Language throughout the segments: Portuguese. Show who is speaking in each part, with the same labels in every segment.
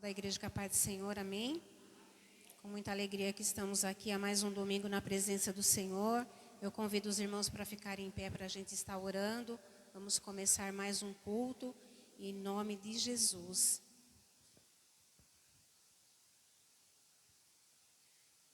Speaker 1: Da igreja com a paz do Senhor, amém? Com muita alegria que estamos aqui a mais um domingo na presença do Senhor. Eu convido os irmãos para ficarem em pé para a gente estar orando. Vamos começar mais um culto em nome de Jesus.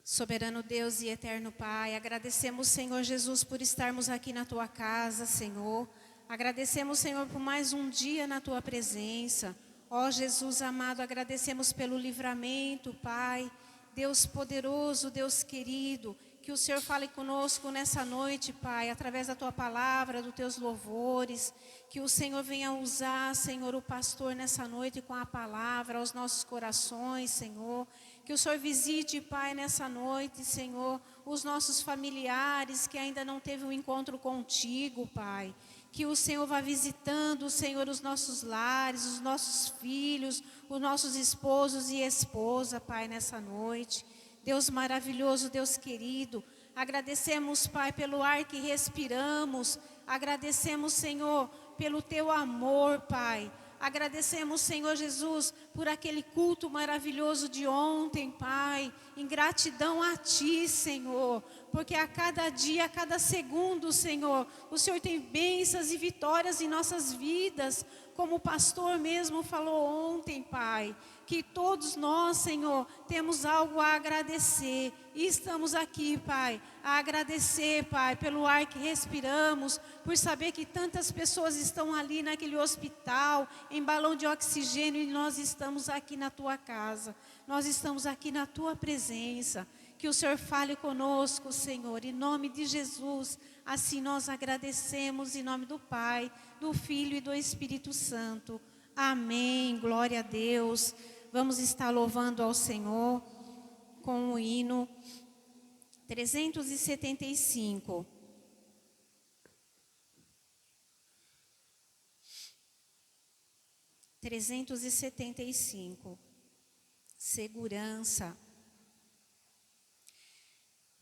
Speaker 1: Soberano Deus e eterno Pai, agradecemos, Senhor Jesus, por estarmos aqui na Tua casa, Senhor. Agradecemos, Senhor, por mais um dia na Tua presença. Ó Jesus amado, agradecemos pelo livramento, Pai. Deus poderoso, Deus querido, que o Senhor fale conosco nessa noite, Pai, através da Tua palavra, dos Teus louvores. Que o Senhor venha usar, Senhor, o pastor nessa noite com a palavra aos nossos corações, Senhor. Que o Senhor visite, Pai, nessa noite, Senhor, os nossos familiares que ainda não teve um encontro contigo, Pai. Que o Senhor vá visitando, Senhor, os nossos lares, os nossos filhos, os nossos esposos e esposa, Pai, nessa noite. Deus maravilhoso, Deus querido, agradecemos, Pai, pelo ar que respiramos. Agradecemos, Senhor, pelo Teu amor, Pai. Agradecemos, Senhor Jesus, por aquele culto maravilhoso de ontem, Pai. Em gratidão a Ti, Senhor. Porque a cada dia, a cada segundo, Senhor, o Senhor tem bênçãos e vitórias em nossas vidas. Como o pastor mesmo falou ontem, Pai. Que todos nós, Senhor, temos algo a agradecer. E estamos aqui, Pai, a agradecer, Pai, pelo ar que respiramos, por saber que tantas pessoas estão ali naquele hospital, em balão de oxigênio, e nós estamos aqui na Tua casa. Nós estamos aqui na Tua presença. Que o Senhor fale conosco, Senhor, em nome de Jesus. Assim nós agradecemos, em nome do Pai, do Filho e do Espírito Santo. Amém. Glória a Deus. Vamos estar louvando ao Senhor com o hino 375. Segurança.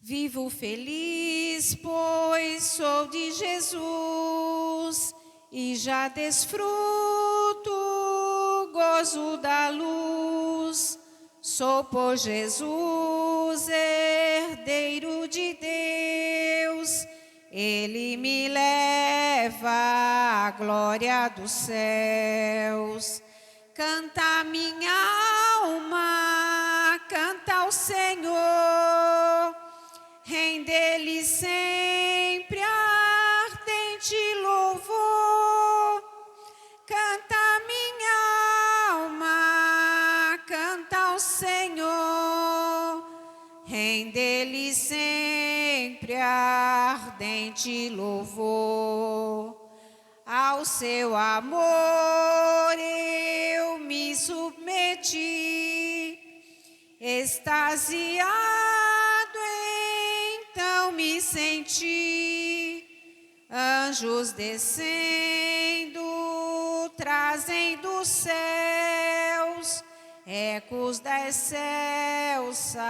Speaker 1: Vivo feliz, pois sou de Jesus, e já desfruto gozo da luz. Sou por Jesus, herdeiro de Deus, Ele me leva à glória dos céus. Canta minha alma, canta ao Senhor, rende-lhe sempre ardente louvor. Canta minha alma, canta ao Senhor, rende-lhe sempre ardente louvor. Ao seu amor eu me submeti, extasiado então me senti. Anjos descendo, trazem dos céus, ecos da excelsa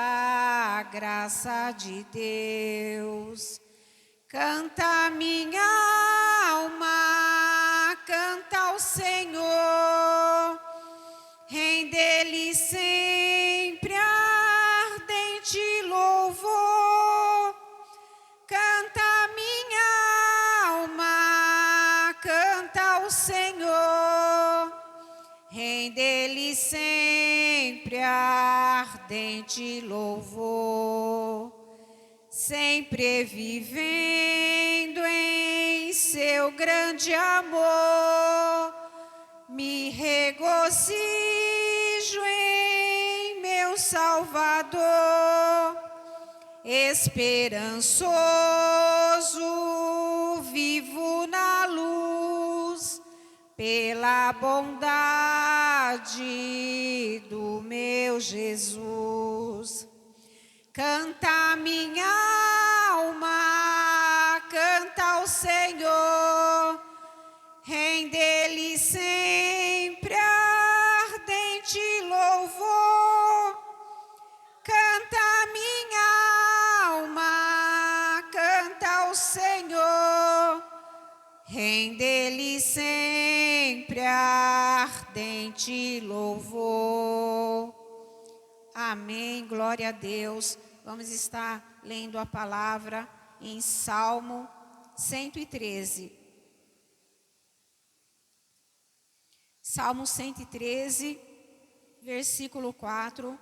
Speaker 1: graça de Deus. Canta minha alma, canta ao Senhor, rende-lhe sempre ardente louvor. Canta minha alma, canta ao Senhor, rende-lhe sempre ardente louvor. Sempre vivendo em seu grande amor, me regozijo em meu Salvador. Esperançoso, vivo na luz, pela bondade do meu Jesus. Canta minha alma, canta ao Senhor, rende-lhe sempre ardente louvor. Canta minha alma, canta ao Senhor, rende-lhe sempre ardente louvor. Amém, glória a Deus. Vamos estar lendo a palavra em Salmo 113. Salmo 113, versículo 4.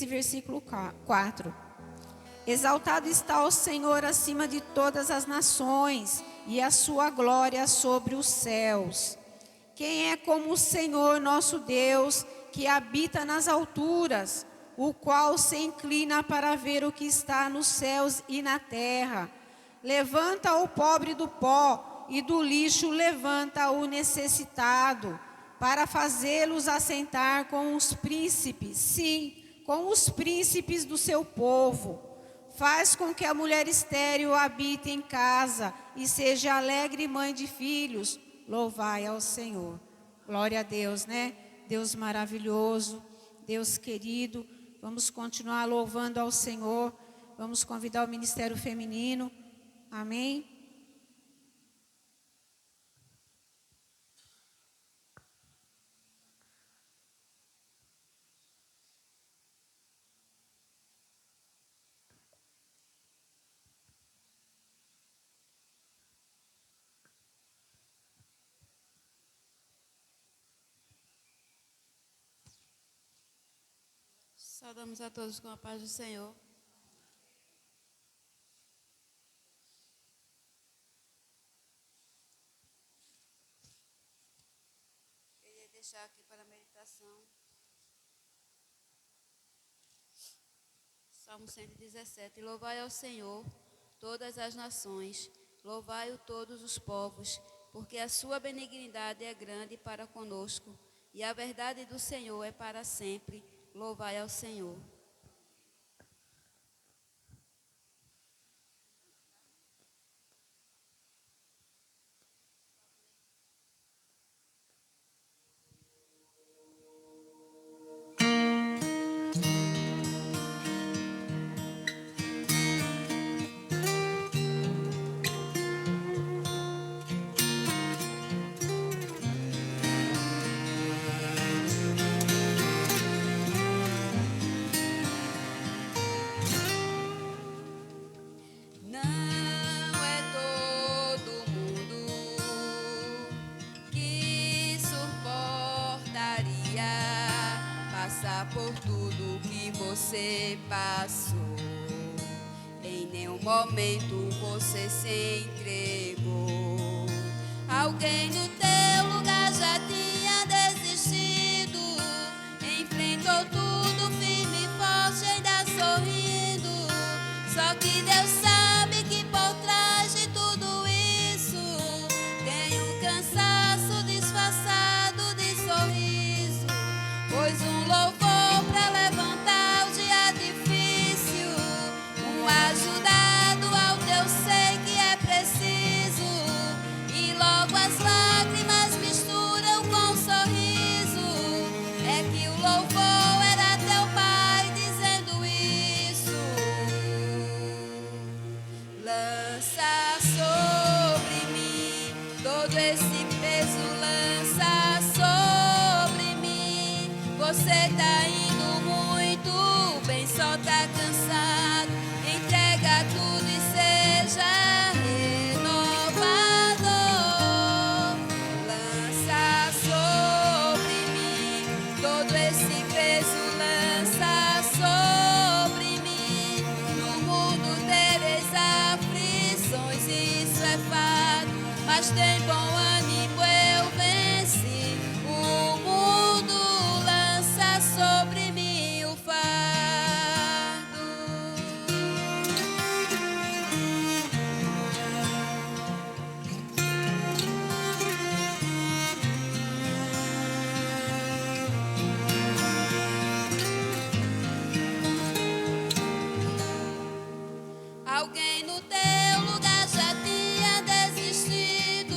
Speaker 1: Versículo 4. Exaltado está o Senhor acima de todas as nações, e a sua glória sobre os céus. Quem é como o Senhor nosso Deus, que habita nas alturas, o qual se inclina para ver o que está nos céus e na terra? Levanta o pobre do pó, e do lixo levanta o necessitado, para fazê-los assentar com os príncipes, sim, com os príncipes do seu povo. Faz com que a mulher estéril habite em casa e seja alegre mãe de filhos. Louvai ao Senhor. Glória a Deus, né? Deus maravilhoso, Deus querido. Vamos continuar louvando ao Senhor. Vamos convidar o Ministério Feminino. Amém?
Speaker 2: Saudamos a todos com a paz do Senhor. Queria deixar aqui para a meditação Salmo 117. Louvai ao Senhor todas as nações, louvai-o todos os povos, porque a sua benignidade é grande para conosco, e a verdade do Senhor é para sempre. Louvai ao Senhor. Por tudo que você passou, em nenhum momento você se entregou. Alguém no teu lugar já tinha desistido, enfrentou tudo firme e forte, ainda sorrindo. Só que Deus sabe que por trás de tudo isso tem um cansaço disfarçado de sorriso, pois um louvor para levantar o dia difícil, ajudado ao teu sei que é preciso, e logo as lágrimas misturam com um sorriso. É que o louvor era teu pai dizendo isso. Lança sobre mim todo esse peso, lança sobre mim. Você tá indo muito bem, só tá cansado. Entrega tudo e seja renovado. Lança sobre mim todo esse peso, lança sobre mim. No mundo tereis aflições, isso é fato, mas tem bom ânimo, eu venci o mundo. Lança sobre mim o fardo. Alguém no teu lugar já tinha desistido,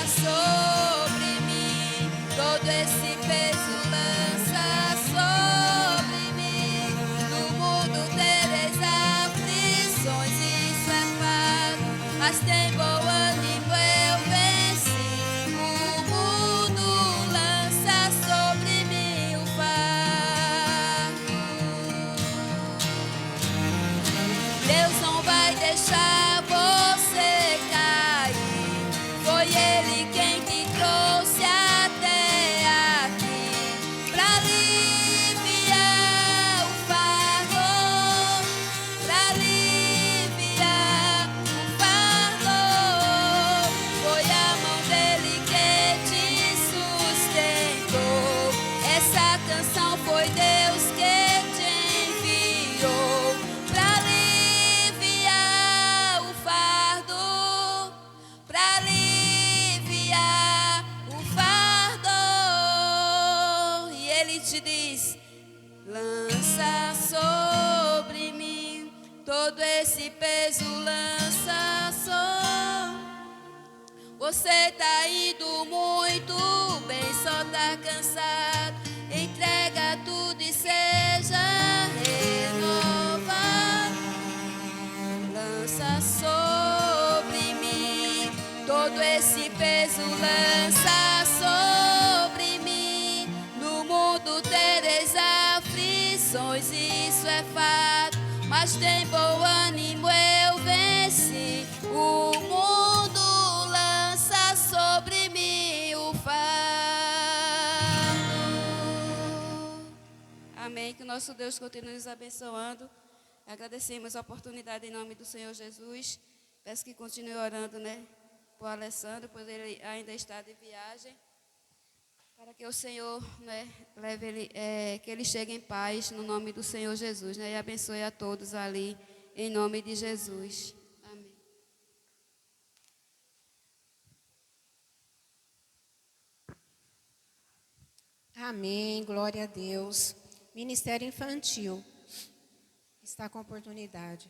Speaker 2: sobre mim, todo esse peso lança sobre mim. No mundo tereis aflições, isso é fato, mas tem bom ânimo, eu venci. O mundo lança sobre mim o fardo. Deus não vai deixar você cair. Foi Ele quem te trouxe até aqui pra aliviar o fardo, pra aliviar o fardo. Foi a mão dele que te sustentou. Essa canção foi Deus que te enviou pra aliviar o fardo, pra aliviar o fardo. E ele te diz: lança sobre mim todo esse peso, lança sobre. Você tá indo muito bem, só tá cansado. Entrega tudo e seja renovado. Lança sobre mim todo esse peso, lança sobre mim. No mundo tereis aflições, isso é fato, mas tem bom ânimo, eu venci. O mundo lança sobre mim o fardo. Amém. Que o nosso Deus continue nos abençoando. Agradecemos a oportunidade em nome do Senhor Jesus. Peço que continue orando, por Alessandro, pois ele ainda está de viagem. Para que o Senhor, leve ele, que ele chegue em paz no nome do Senhor Jesus, e abençoe a todos ali, em nome de Jesus. Amém.
Speaker 1: Amém, glória a Deus. Ministério Infantil está com oportunidade.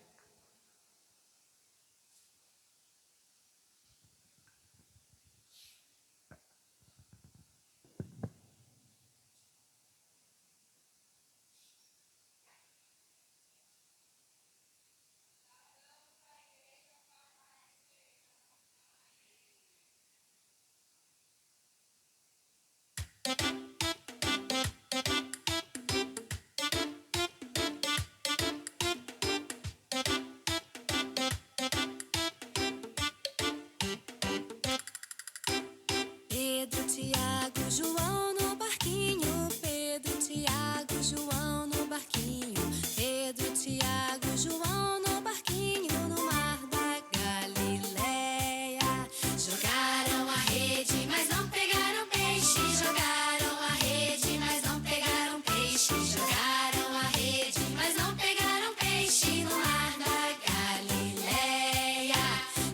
Speaker 3: Pedro, Tiago, João no barquinho. Pedro, Tiago, João no barquinho. Pedro, Tiago, João no barquinho no mar da Galileia. Jogaram a rede, mas não pegaram peixe. Jogaram a rede, mas não pegaram peixe. Jogaram a rede, mas não pegaram peixe no mar da Galileia.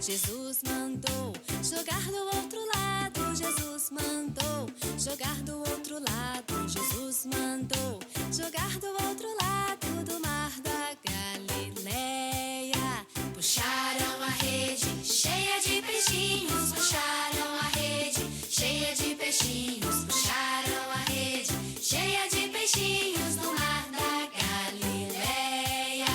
Speaker 3: Jesus mandou jogar do outro lado. Jesus mandou jogar do outro lado. Jesus mandou jogar do outro lado do mar da Galileia. Puxaram a rede cheia de peixinhos. Puxaram a rede cheia de peixinhos. Puxaram a rede cheia de peixinhos no mar da Galileia.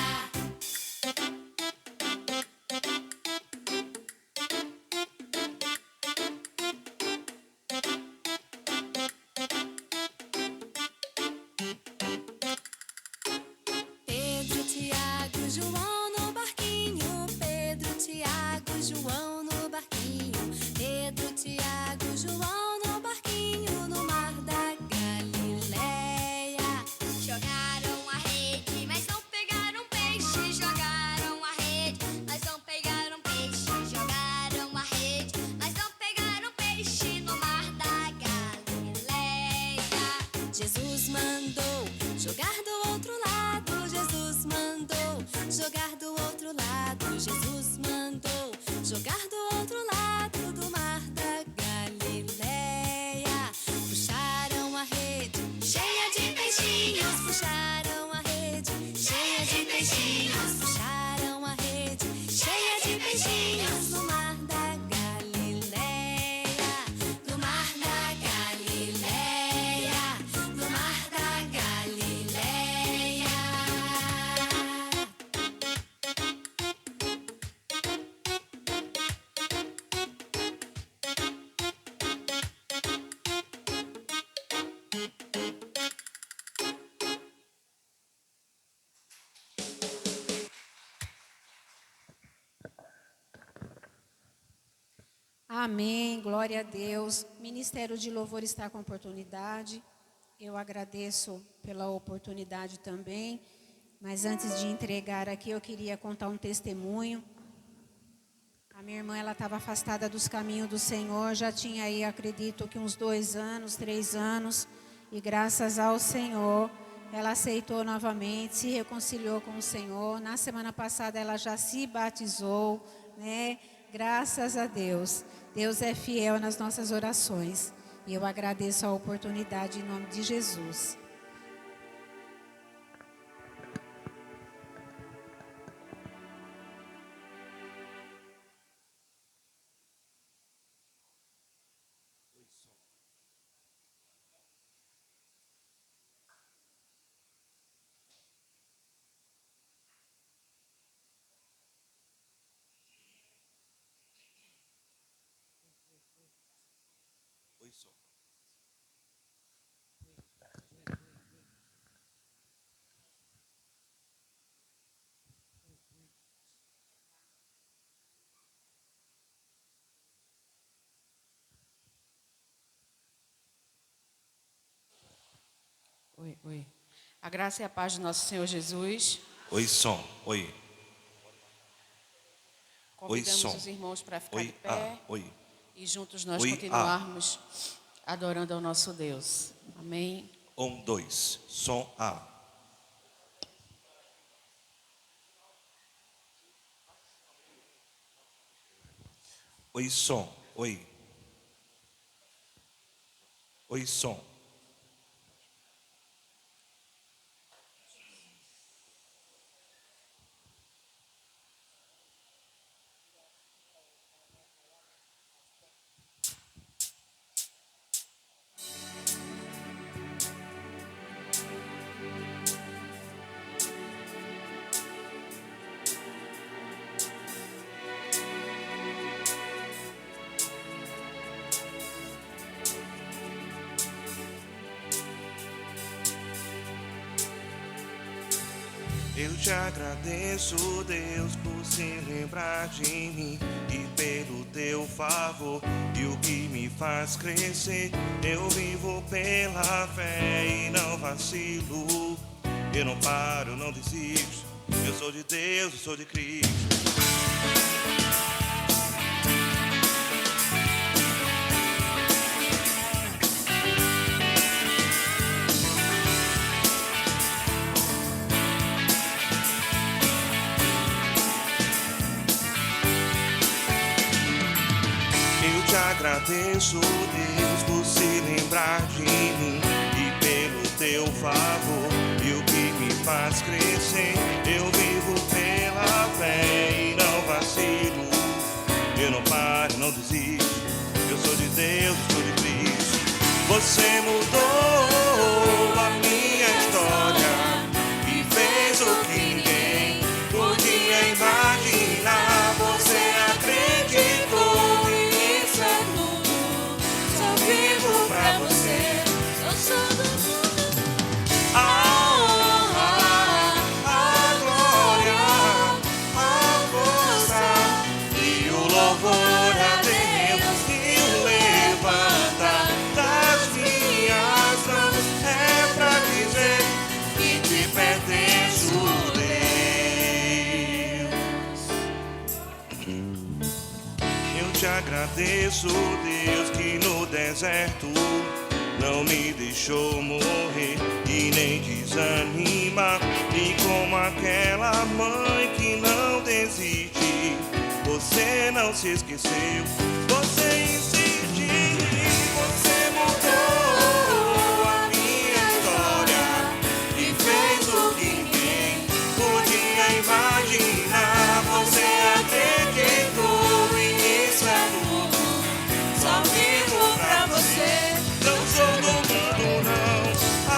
Speaker 3: Pedro, Tiago, João no barquinho. Pedro, Tiago, João no barquinho. Pedro, Tiago, João no barquinho no mar da Galileia. Jogaram a rede, mas não pegaram peixe. Jogaram a rede, mas não pegaram peixe. Jogaram a rede, mas não pegaram peixe no mar da Galileia. Jesus mandou jogar do outro lado. Jesus mandou jogar do outro lado. Jesus mandou jogar do outro lado do mar da Galileia. Puxaram a rede cheia de peixinhos. Puxaram a rede cheia de peixinhos. Puxaram a rede cheia de peixinhos no mar da Galileia.
Speaker 1: Amém, glória a Deus. Ministério de Louvor está com oportunidade. Eu agradeço pela oportunidade também. Mas antes de entregar aqui, eu queria contar um testemunho. A minha irmã, ela estava afastada dos caminhos do Senhor. Já tinha aí, acredito que uns 2 anos, 3 anos. E graças ao Senhor, ela aceitou novamente, se reconciliou com o Senhor. Na semana passada, ela já se batizou, né? Graças a Deus. Deus é fiel nas nossas orações. E eu agradeço a oportunidade em nome de Jesus.
Speaker 4: Oi, som.
Speaker 5: Oi, oi. A graça e a paz do nosso Senhor Jesus.
Speaker 4: Oi, som. Oi.
Speaker 5: Convidamos
Speaker 4: som.
Speaker 5: os irmãos para ficar
Speaker 4: Oi,
Speaker 5: de pé
Speaker 4: oi.
Speaker 5: e juntos nós
Speaker 4: Oi,
Speaker 5: continuarmos adorando ao nosso Deus. Amém.
Speaker 4: 1, 2. Som A. Oi, som. Oi. Oi, som. Eu te agradeço, Deus, por se lembrar de mim e pelo teu favor e o que me faz crescer. Eu vivo pela fé e não vacilo. Eu não paro, eu não desisto. Eu sou de Deus, eu sou de Cristo. Eu te agradeço, Deus, por se lembrar de mim e pelo teu favor e o que me faz crescer. Eu vivo pela fé e não vacilo. Eu não paro, não desisto. Eu sou de Deus, eu sou de Cristo. Você mudou a minha história e fez o que ninguém podia imaginar. Você acreditou e isso é tudo. Só vivo pra você.
Speaker 3: Eu sou do mundo.
Speaker 4: A honra, a glória, a força e o louvor a Deus e o levantar das minhas mãos é pra dizer que te pertenço, Deus. Eu te agradeço, Deus, que no deserto não me deixou morrer e nem desanimar. E como aquela mãe que não desiste, você não se esqueceu, você insistiu, você mudou a minha história e fez o que ninguém podia imaginar. Você acreditou e isso é tudo. Só vivo pra você. Não sou do mundo, não. A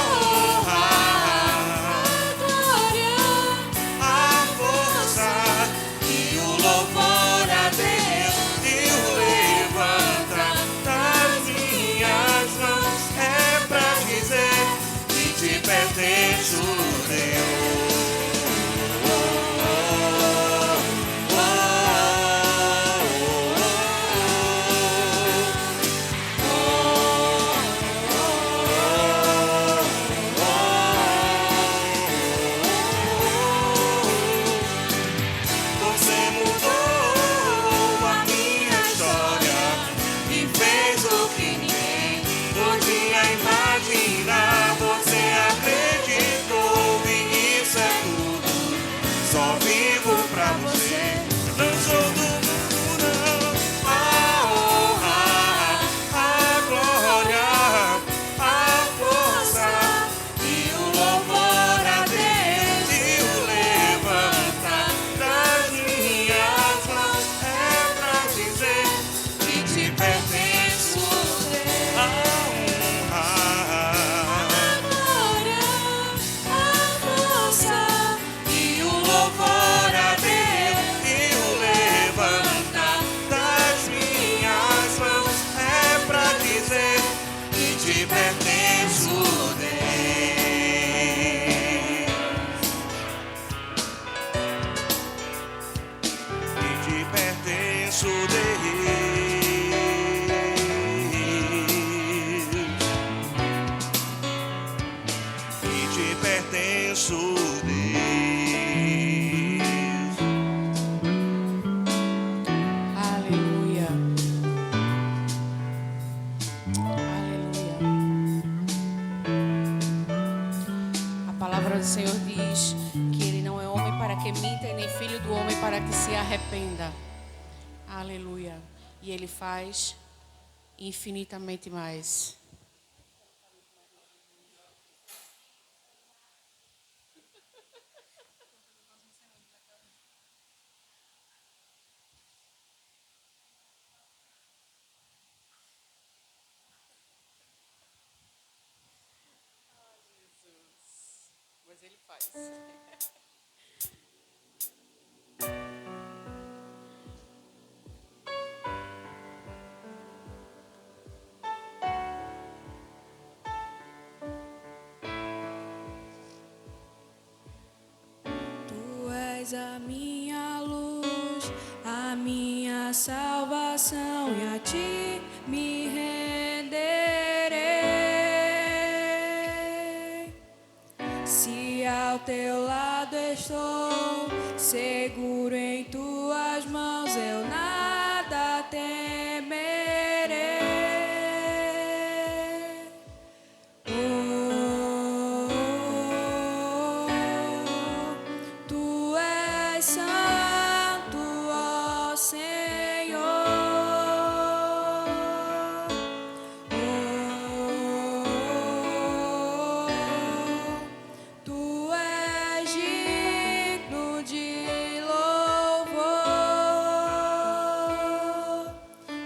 Speaker 4: honra,
Speaker 3: A glória,
Speaker 4: a força e o louvor a Deus e o
Speaker 5: converte, se arrependa. Aleluia. E Ele faz infinitamente mais. Mas Ele faz.
Speaker 6: Tu és a minha luz, a minha salvação, e a ti me renderei. Se ao teu lado estou, seguro em tuas mãos, eu nada temerei. Tu és santo, ó Senhor. Tu és digno de louvor.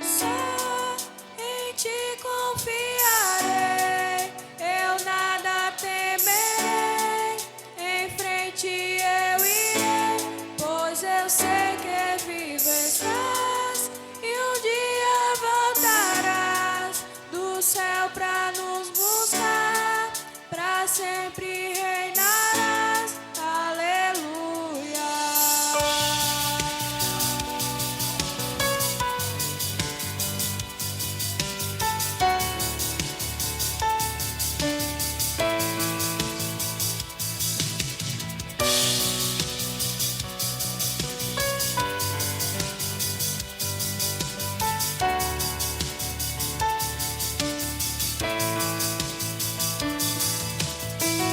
Speaker 6: Só em ti confiarei, eu nada temerei. Em frente eu irei, pois eu sei que vivo estás e um dia voltarás do céu pra nos buscar, pra sempre reinarás. Aleluia.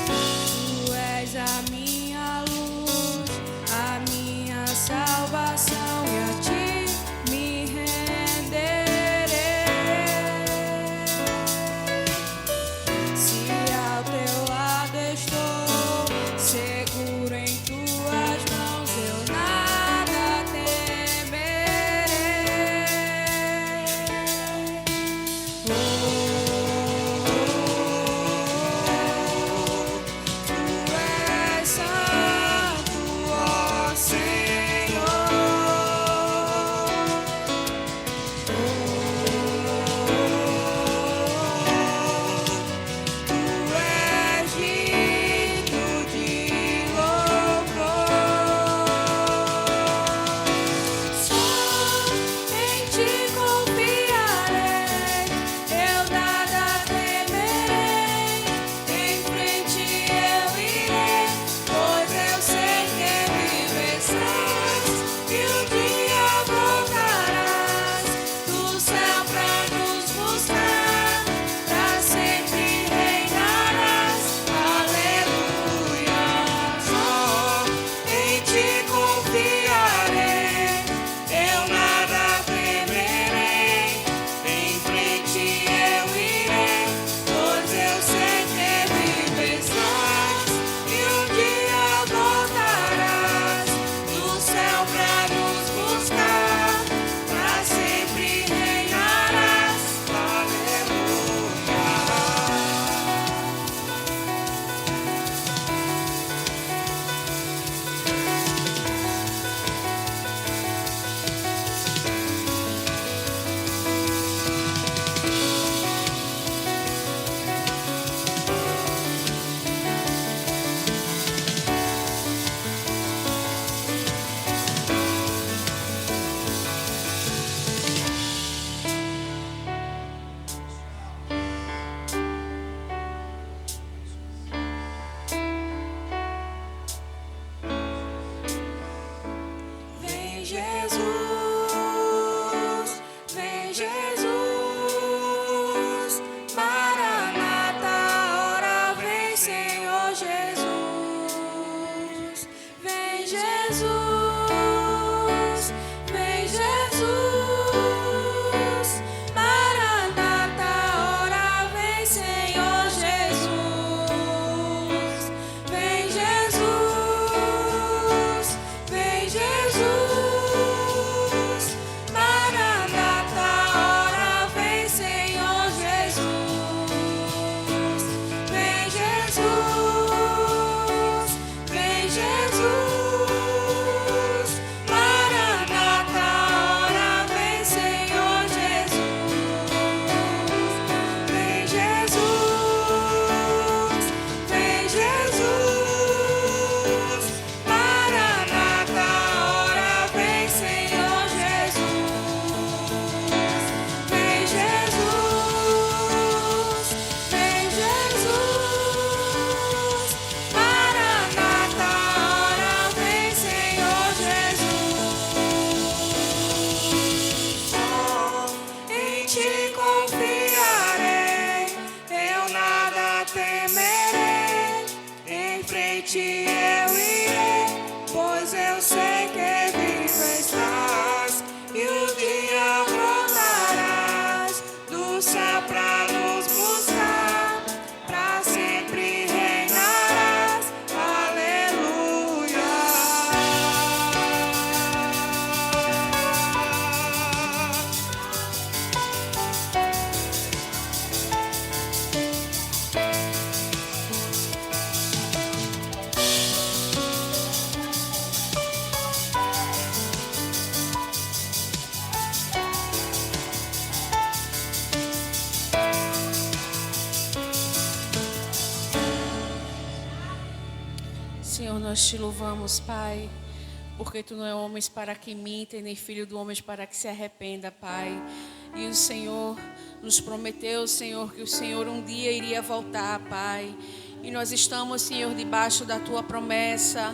Speaker 6: Tu
Speaker 5: nós te louvamos, Pai, porque tu não é homem para que minta, nem filho do homem para que se arrependa, Pai. E o Senhor nos prometeu, Senhor, que o Senhor um dia iria voltar, Pai. E nós estamos, Senhor, debaixo da tua promessa.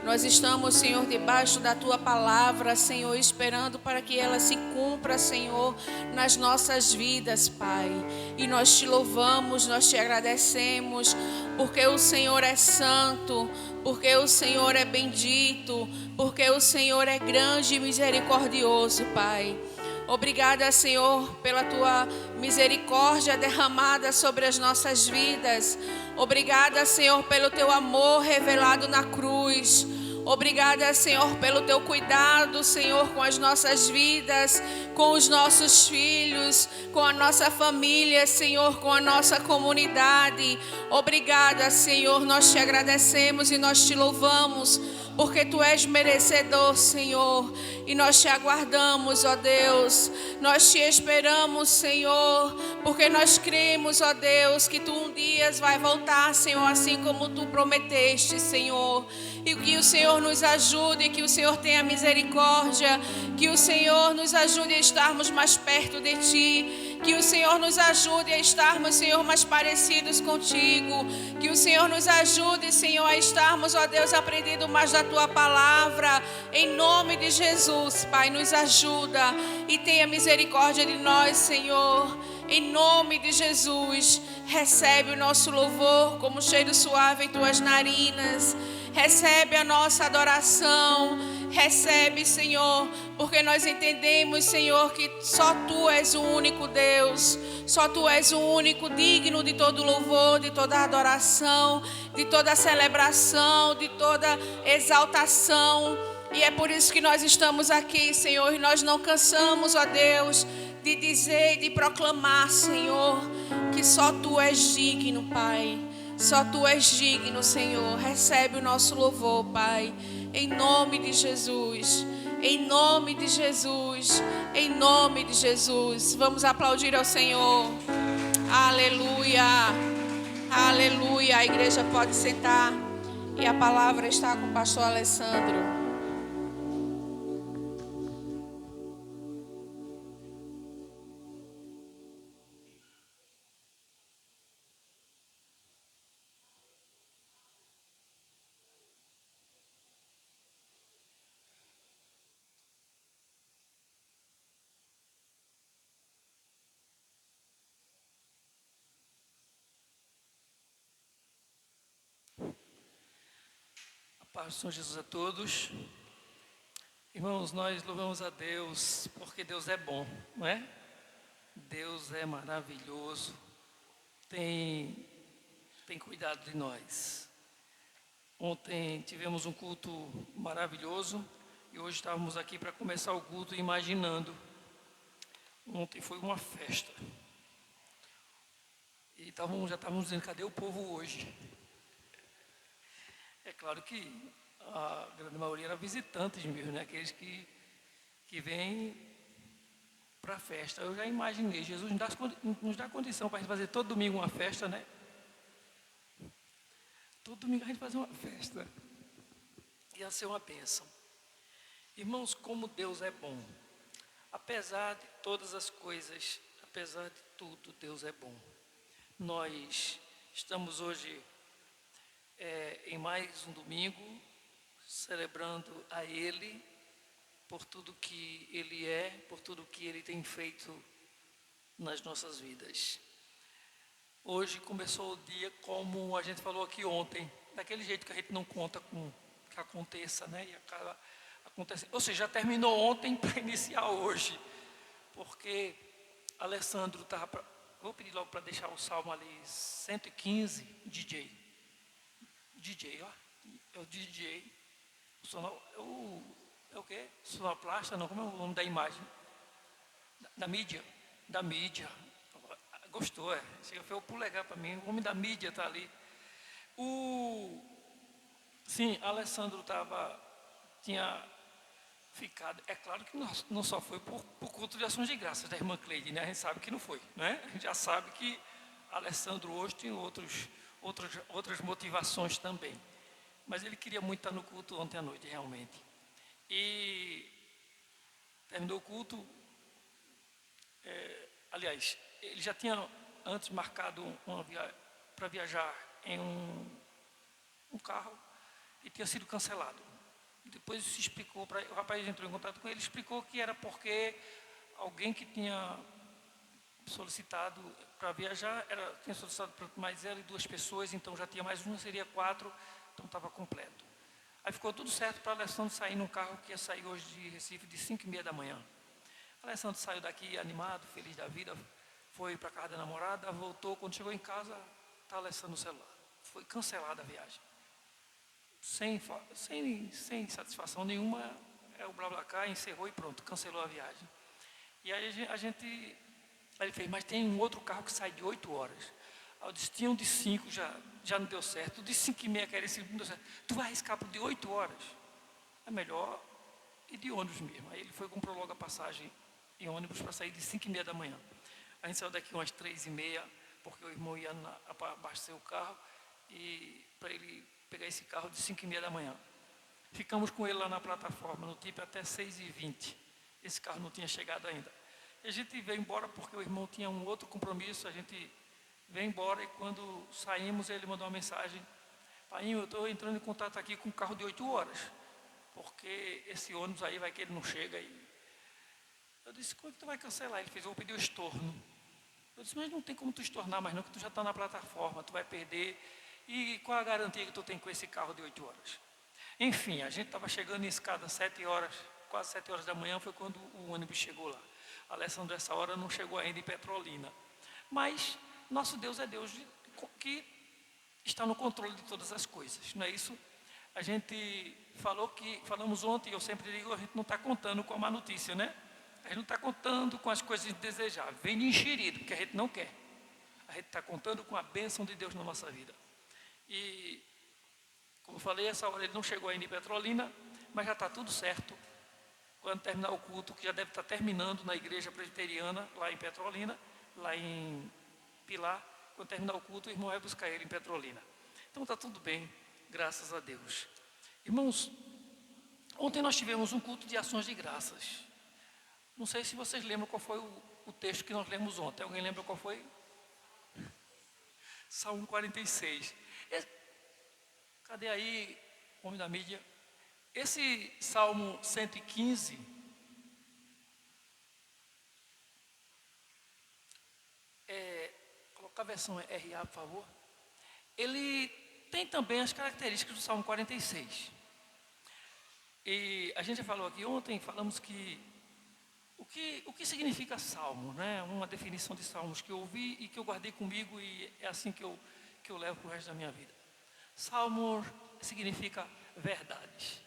Speaker 5: Nós estamos, Senhor, debaixo da tua palavra, Senhor, esperando para que ela se cumpra, Senhor, nas nossas vidas, Pai. E nós te louvamos, nós te agradecemos, porque o Senhor é santo, porque o Senhor é bendito, porque o Senhor é grande e misericordioso, Pai. Obrigada, Senhor, pela tua misericórdia derramada sobre as nossas vidas. Obrigada, Senhor, pelo teu amor revelado na cruz. Obrigada, Senhor, pelo teu cuidado, Senhor, com as nossas vidas, com os nossos filhos, com a nossa família, Senhor, com a nossa comunidade. Obrigada, Senhor, nós te agradecemos e nós te louvamos, porque tu és merecedor, Senhor, e nós te aguardamos, ó Deus. Nós te esperamos, Senhor, porque nós cremos, ó Deus, que tu um dia vai voltar, Senhor, assim como tu prometeste, Senhor. E que o Senhor nos ajude, que o Senhor tenha misericórdia, que o Senhor nos ajude a estarmos mais perto de Ti, que o Senhor nos ajude a estarmos, Senhor, mais parecidos contigo, que o Senhor nos ajude, Senhor, a estarmos, ó Deus, aprendendo mais da Tua palavra, em nome de Jesus, Pai, nos ajuda e tenha misericórdia de nós, Senhor, em nome de Jesus. Recebe o nosso louvor como cheiro suave em Tuas narinas. Recebe a nossa adoração, recebe, Senhor, porque nós entendemos, Senhor, que só Tu és o único Deus, só Tu és o único digno de todo louvor, de toda adoração, de toda celebração, de toda exaltação. E é por isso que nós estamos aqui, Senhor, e nós não cansamos, ó Deus, de dizer e de proclamar, Senhor, que só Tu és digno, Pai. Só Tu és digno, Senhor. Recebe o nosso louvor, Pai. Em nome de Jesus. Em nome de Jesus. Em nome de Jesus. Vamos aplaudir ao Senhor. Aleluia. Aleluia. A igreja pode sentar. E a palavra está com o pastor Alessandro.
Speaker 7: Paz do Senhor Jesus a todos. Irmãos, nós louvamos a Deus porque Deus é bom, não é? Deus é maravilhoso, tem cuidado de nós. Ontem tivemos um culto maravilhoso e hoje estávamos aqui para começar o culto imaginando. Ontem foi uma festa. E já estávamos dizendo, cadê o povo hoje? É claro que a grande maioria era visitantes mesmo, né? Aqueles que vêm para a festa. Eu já imaginei, Jesus nos dá condição para a gente fazer todo domingo uma festa, né? Todo domingo a gente faz uma festa. Ia ser uma bênção. Irmãos, como Deus é bom. Apesar de todas as coisas, apesar de tudo, Deus é bom. Nós estamos hoje em mais um domingo, celebrando a Ele, por tudo que Ele é, por tudo que Ele tem feito nas nossas vidas. Hoje começou o dia como a gente falou aqui ontem, daquele jeito que a gente não conta com que aconteça, né? E acaba acontecendo. Ou seja, já terminou ontem para iniciar hoje, porque Alessandro estava... Vou pedir logo para deixar o salmo ali, 115, DJ, ó, é o DJ, é o quê? Sonoplasta, não, como é o nome da imagem? Da mídia, gostou, chega, foi o polegar para mim, o homem da mídia está ali. Sim, Alessandro tinha ficado, é claro que não só foi por culto de ações de graças da irmã Cleide, né? A gente sabe que não foi, né? A gente já sabe que Alessandro hoje tem outras motivações também. mas ele queria muito estar no culto ontem à noite, realmente. E terminou o culto. Aliás, ele já tinha antes marcado para viajar em um carro e tinha sido cancelado. Depois se explicou, o rapaz entrou em contato com ele, explicou que era porque alguém que tinha solicitado para viajar, tinha solicitado para mais ela e 2 pessoas, então já tinha mais uma, seria 4, então estava completo. Aí ficou tudo certo para Alessandro sair num carro que ia sair hoje de Recife de 5h30 da manhã. Alessandro saiu daqui animado, feliz da vida, foi para a casa da namorada, voltou, quando chegou em casa, está Alessandro no celular. Foi cancelada a viagem. Sem satisfação nenhuma, o BlaBlaCar encerrou e pronto, cancelou a viagem. E aí aí ele fez, mas tem um outro carro que sai de 8 horas. Aí eu disse, tinha um de 5, já não deu certo. O de 5h30, que era esse, não deu certo. Tu vai arriscar por de 8 horas? É melhor ir de ônibus mesmo. Aí ele foi e comprou logo a passagem em ônibus para sair de 5h30 da manhã. A gente saiu daqui umas 3h30, porque o irmão ia para abastecer o carro, e para ele pegar esse carro de 5h30 da manhã. Ficamos com ele lá na plataforma, no TIP, até 6h20. Esse carro não tinha chegado ainda. E a gente veio embora porque o irmão tinha um outro compromisso, a gente veio embora e quando saímos ele mandou uma mensagem: Painho, eu estou entrando em contato aqui com um carro de 8 horas, porque esse ônibus aí vai que ele não chega. Eu disse, como é que tu vai cancelar? Ele fez, eu vou pedir o estorno. Eu disse, mas não tem como tu estornar mais não, que tu já está na plataforma, tu vai perder. E qual a garantia que tu tem com esse carro de 8 horas? Enfim, a gente estava chegando em escada 7 horas, quase 7 horas da manhã, foi quando o ônibus chegou lá. A Alessandro, essa hora, não chegou ainda em Petrolina. Mas nosso Deus é Deus que está no controle de todas as coisas, não é isso? A gente falamos ontem, eu sempre digo, a gente não está contando com a má notícia, né? A gente não está contando com as coisas desejáveis, vem de enxerido, porque a gente não quer. A gente está contando com a bênção de Deus na nossa vida. E, como eu falei, essa hora ele não chegou ainda em Petrolina, mas já está tudo certo. Quando terminar o culto, que já deve estar terminando na igreja presbiteriana, lá em Petrolina, lá em Pilar, quando terminar o culto, o irmão vai buscar ele em Petrolina. Então está tudo bem, graças a Deus. Irmãos, ontem nós tivemos um culto de ações de graças. Não sei se vocês lembram qual foi o texto que nós lemos ontem. Alguém lembra qual foi? Salmo 46. Cadê aí, homem da mídia? Esse Salmo 115, colocar a versão RA, por favor. Ele tem também as características do Salmo 46. E a gente já falou aqui ontem, falamos que o que significa Salmo, né? Uma definição de Salmos que eu ouvi e que eu guardei comigo e é assim que eu levo para o resto da minha vida. Salmo significa verdades.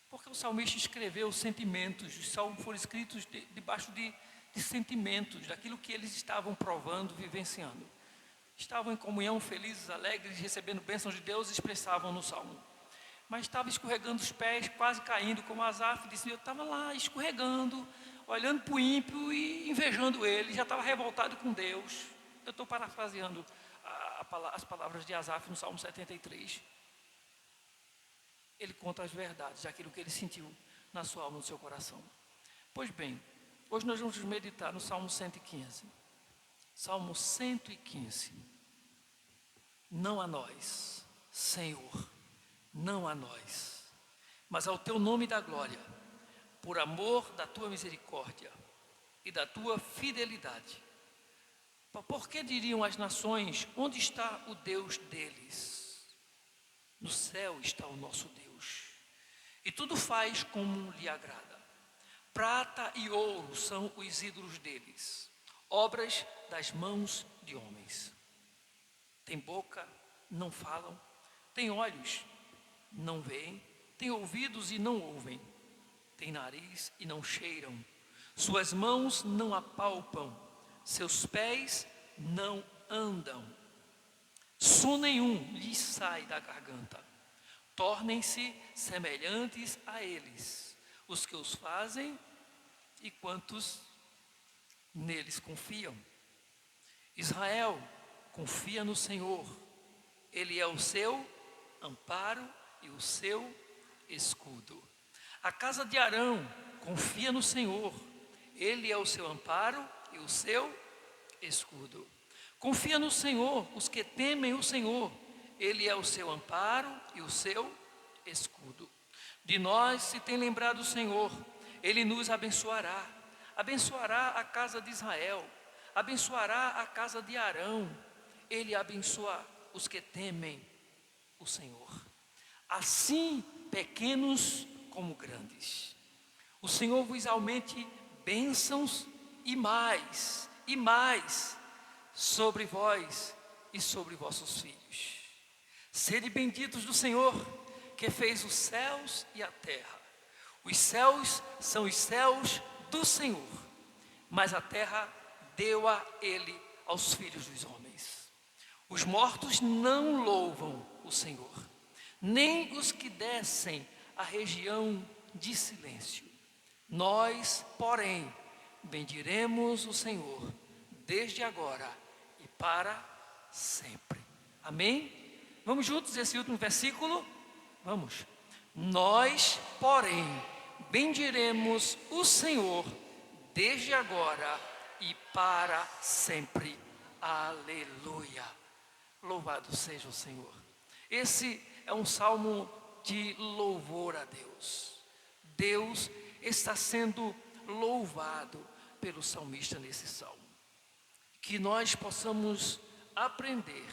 Speaker 7: Porque o salmista escreveu sentimentos, os salmos foram escritos debaixo de sentimentos, daquilo que eles estavam provando, vivenciando. Estavam em comunhão, felizes, alegres, recebendo bênçãos de Deus e expressavam no salmo. Mas estava escorregando os pés, quase caindo, como Asaf disse, eu estava lá escorregando, olhando para o ímpio e invejando ele, já estava revoltado com Deus. Eu estou parafraseando as palavras de Asaf no Salmo 73. Ele conta as verdades, aquilo que ele sentiu na sua alma, no seu coração. Pois bem, hoje nós vamos meditar no Salmo 115. Salmo 115. Não a nós, Senhor, não a nós, mas ao teu nome da glória, por amor da tua misericórdia e da tua fidelidade. Por que diriam as nações, onde está o Deus deles? No céu está o nosso Deus, e tudo faz como lhe agrada. Prata e ouro são os ídolos deles, obras das mãos de homens. Tem boca, não falam, tem olhos, não veem, tem ouvidos e não ouvem, tem nariz e não cheiram, suas mãos não apalpam, seus pés não andam, som nenhum lhes sai da garganta. Tornem-se semelhantes a eles, os que os fazem e quantos neles confiam. Israel confia no Senhor, Ele é o seu amparo e o seu escudo. A casa de Arão confia no Senhor, Ele é o seu amparo e o seu escudo. Confia no Senhor os que temem o Senhor, Ele é o seu amparo e o seu escudo. De nós se tem lembrado o Senhor, Ele nos abençoará. Abençoará a casa de Israel, abençoará a casa de Arão. Ele abençoa os que temem o Senhor, assim pequenos como grandes. O Senhor vos aumente bênçãos e mais sobre vós e sobre vossos filhos. Sede benditos do Senhor, que fez os céus e a terra. Os céus são os céus do Senhor, mas a terra deu a Ele aos filhos dos homens. Os mortos não louvam o Senhor, nem os que descem a região de silêncio. Nós, porém, bendiremos o Senhor, desde agora e para sempre. Amém? Vamos juntos esse último versículo? Vamos. Nós, porém, bendiremos o Senhor, desde agora e para sempre. Aleluia. Louvado seja o Senhor. Esse é um salmo de louvor a Deus. Deus está sendo louvado pelo salmista nesse salmo. Que nós possamos aprender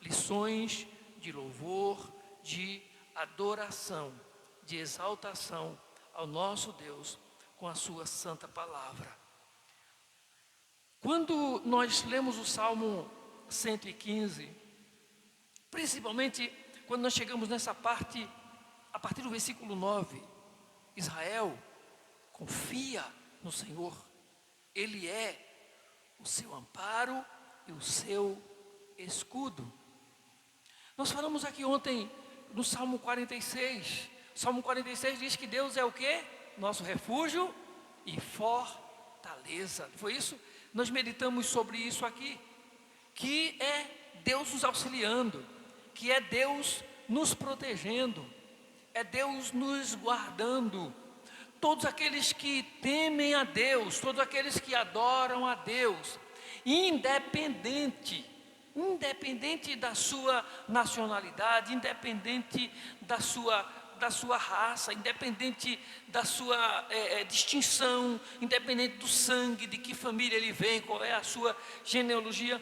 Speaker 7: lições de louvor, de adoração, de exaltação ao nosso Deus com a sua santa palavra. Quando nós lemos o Salmo 115, principalmente quando nós chegamos nessa parte, a partir do versículo 9, Israel confia no Senhor, Ele é o seu amparo e o seu escudo. Nós falamos aqui ontem no Salmo 46, o Salmo 46 diz que Deus é o quê? Nosso refúgio e fortaleza. Foi isso? Nós meditamos sobre isso aqui, que é Deus nos auxiliando, que é Deus nos protegendo, é Deus nos guardando. Todos aqueles que temem a Deus, todos aqueles que adoram a Deus, independente da sua nacionalidade, independente da sua raça, independente da sua distinção, independente do sangue, de que família ele vem, qual é a sua genealogia,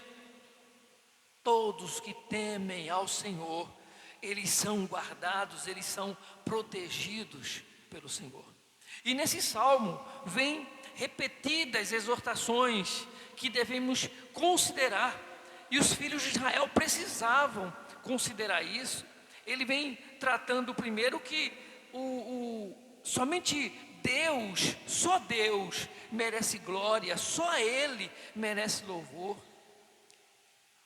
Speaker 7: todos que temem ao Senhor, eles são guardados, eles são protegidos pelo Senhor. E nesse salmo vem repetidas exortações que devemos considerar, e os filhos de Israel precisavam considerar isso. Ele vem tratando primeiro que somente Deus, só Deus merece glória, só Ele merece louvor.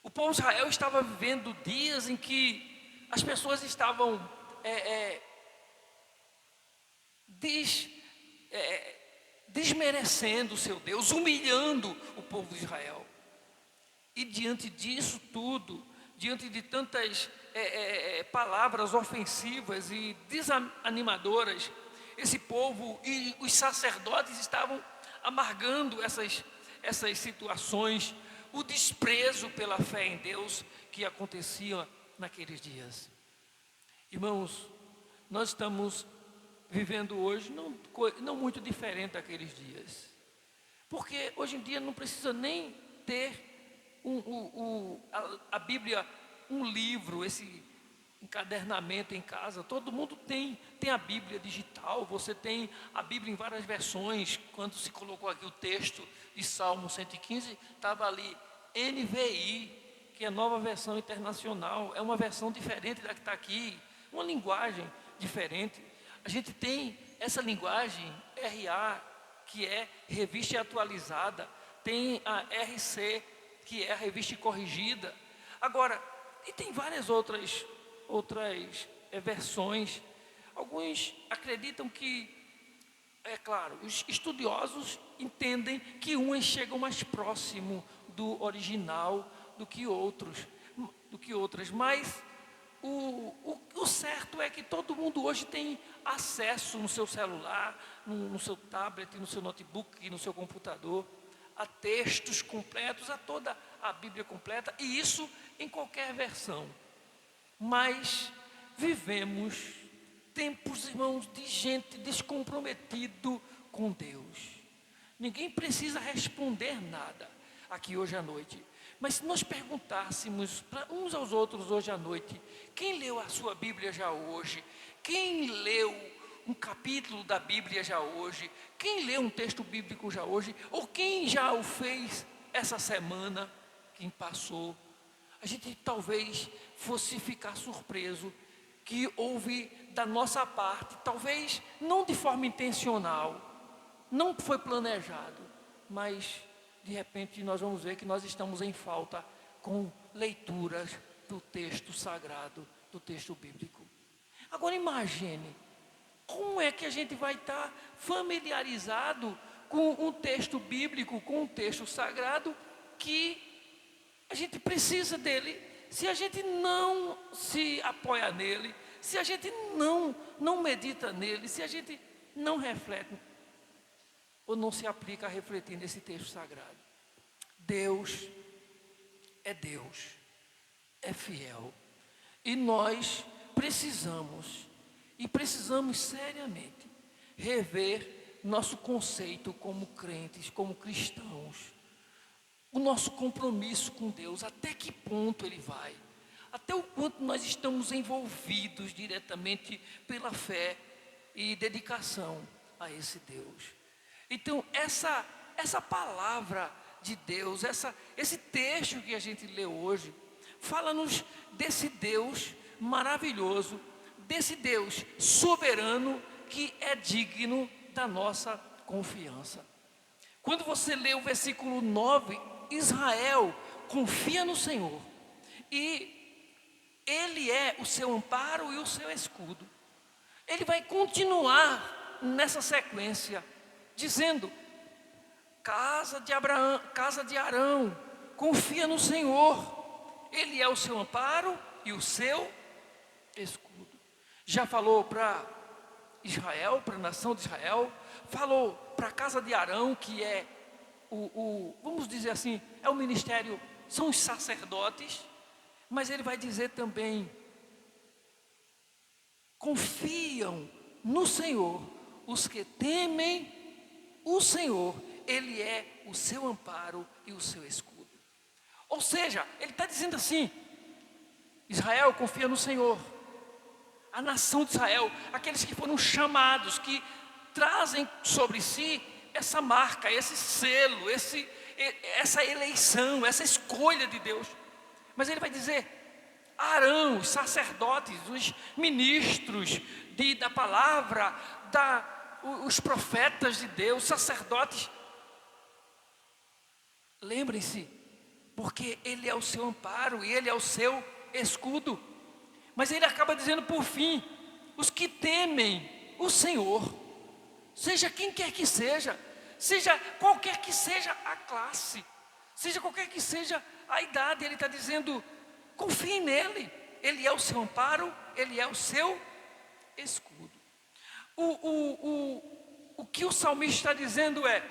Speaker 7: O povo de Israel estava vivendo dias em que as pessoas estavam desmerecendo o seu Deus, humilhando o povo de Israel. E diante disso tudo, diante de tantas palavras ofensivas e desanimadoras, esse povo e os sacerdotes estavam amargando essas situações, o desprezo pela fé em Deus que acontecia naqueles dias. Irmãos, nós estamos vivendo hoje não muito diferente daqueles dias, porque hoje em dia não precisa nem ter a Bíblia, um livro, esse encadernamento em casa. Todo mundo tem a Bíblia digital, você tem a Bíblia em várias versões. Quando se colocou aqui o texto de Salmo 115, estava ali NVI, que é a Nova Versão Internacional, é uma versão diferente da que está aqui, uma linguagem diferente. A gente tem essa linguagem RA, que é Revista Atualizada, tem a RC, que é a Revista Corrigida. Agora, e tem várias outras versões. Alguns acreditam que, é claro, os estudiosos entendem que umas chegam mais próximo do original do que outras, mas o certo é que todo mundo hoje tem acesso no seu celular, no seu tablet, no seu notebook, no seu computador, a textos completos, a toda a Bíblia completa, e isso em qualquer versão. Mas vivemos tempos, irmãos, de gente descomprometido com Deus. Ninguém precisa responder nada aqui hoje à noite. Mas se nós perguntássemos para uns aos outros hoje à noite, quem leu a sua Bíblia já hoje? Quem leu um capítulo da Bíblia já hoje? Quem leu um texto bíblico já hoje? Ou quem já o fez essa semana, quem passou? A gente talvez fosse ficar surpreso que houve da nossa parte, talvez não de forma intencional, não foi planejado, mas de repente nós vamos ver que nós estamos em falta com leituras do texto sagrado, do texto bíblico. Agora imagine, como é que a gente vai estar familiarizado com um texto bíblico, com um texto sagrado, que a gente precisa dele, se a gente não se apoia nele, se a gente não medita nele, se a gente não reflete ou não se aplica a refletir nesse texto sagrado. Deus, é fiel, e nós precisamos seriamente rever nosso conceito como crentes, como cristãos, o nosso compromisso com Deus, até que ponto ele vai, até o quanto nós estamos envolvidos diretamente pela fé e dedicação a esse Deus. Então essa palavra de Deus, esse texto que a gente lê hoje, fala-nos desse Deus maravilhoso, desse Deus soberano que é digno da nossa confiança. Quando você lê o versículo 9, Israel confia no Senhor, e Ele é o seu amparo e o seu escudo. Ele vai continuar nessa sequência, dizendo: casa de Arão, confia no Senhor, Ele é o seu amparo e o seu escudo. Já falou para Israel, para a nação de Israel, falou para a casa de Arão, que é vamos dizer assim, é o ministério, são os sacerdotes, mas ele vai dizer também: confiam no Senhor os que temem o Senhor, Ele é o seu amparo e o seu escudo. Ou seja, ele está dizendo assim: Israel confia no Senhor, a nação de Israel, aqueles que foram chamados, que trazem sobre si essa marca, esse selo, essa eleição, essa escolha de Deus. Mas ele vai dizer: Arão, os sacerdotes, os ministros da palavra, os profetas de Deus, sacerdotes, lembrem-se, porque Ele é o seu amparo e Ele é o seu escudo. Mas ele acaba dizendo por fim: os que temem o Senhor, seja quem quer que seja qualquer que seja a classe, seja qualquer que seja a idade, ele está dizendo: confiem nele, Ele é o seu amparo, Ele é o seu escudo. O que o salmista está dizendo é: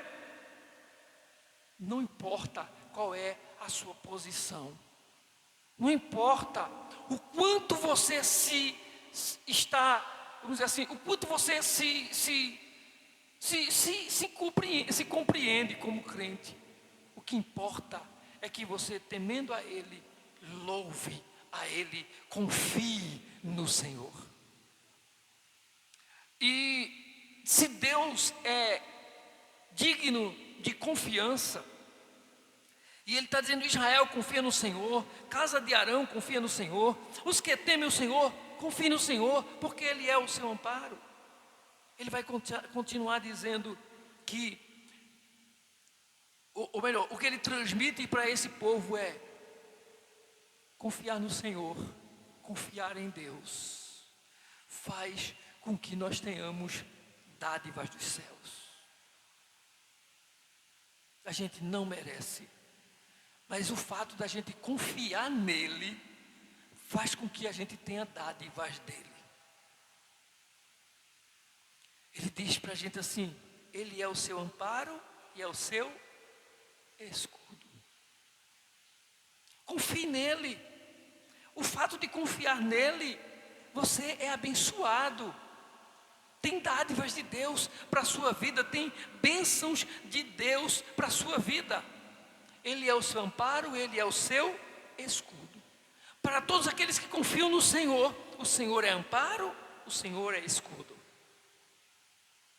Speaker 7: não importa qual é a sua posição, não importa o quanto você se compreende como crente, o que importa é que você, temendo a Ele, louve a Ele, confie no Senhor. E se Deus é digno de confiança, e Ele está dizendo: Israel confia no Senhor, casa de Arão confia no Senhor, os que temem o Senhor confiem no Senhor, porque Ele é o seu amparo. Ele vai continuar dizendo que, ou melhor, o que Ele transmite para esse povo é: confiar no Senhor, confiar em Deus, faz com que nós tenhamos dádivas dos céus. A gente não merece, mas o fato da gente confiar nele faz com que a gente tenha dádivas dele. Ele diz para a gente assim: Ele é o seu amparo e é o seu escudo. Confie nele. O fato de confiar nele, você é abençoado. Tem dádivas de Deus para a sua vida, tem bênçãos de Deus para a sua vida. Ele é o seu amparo, ele é o seu escudo. Para todos aqueles que confiam no Senhor, o Senhor é amparo, o Senhor é escudo.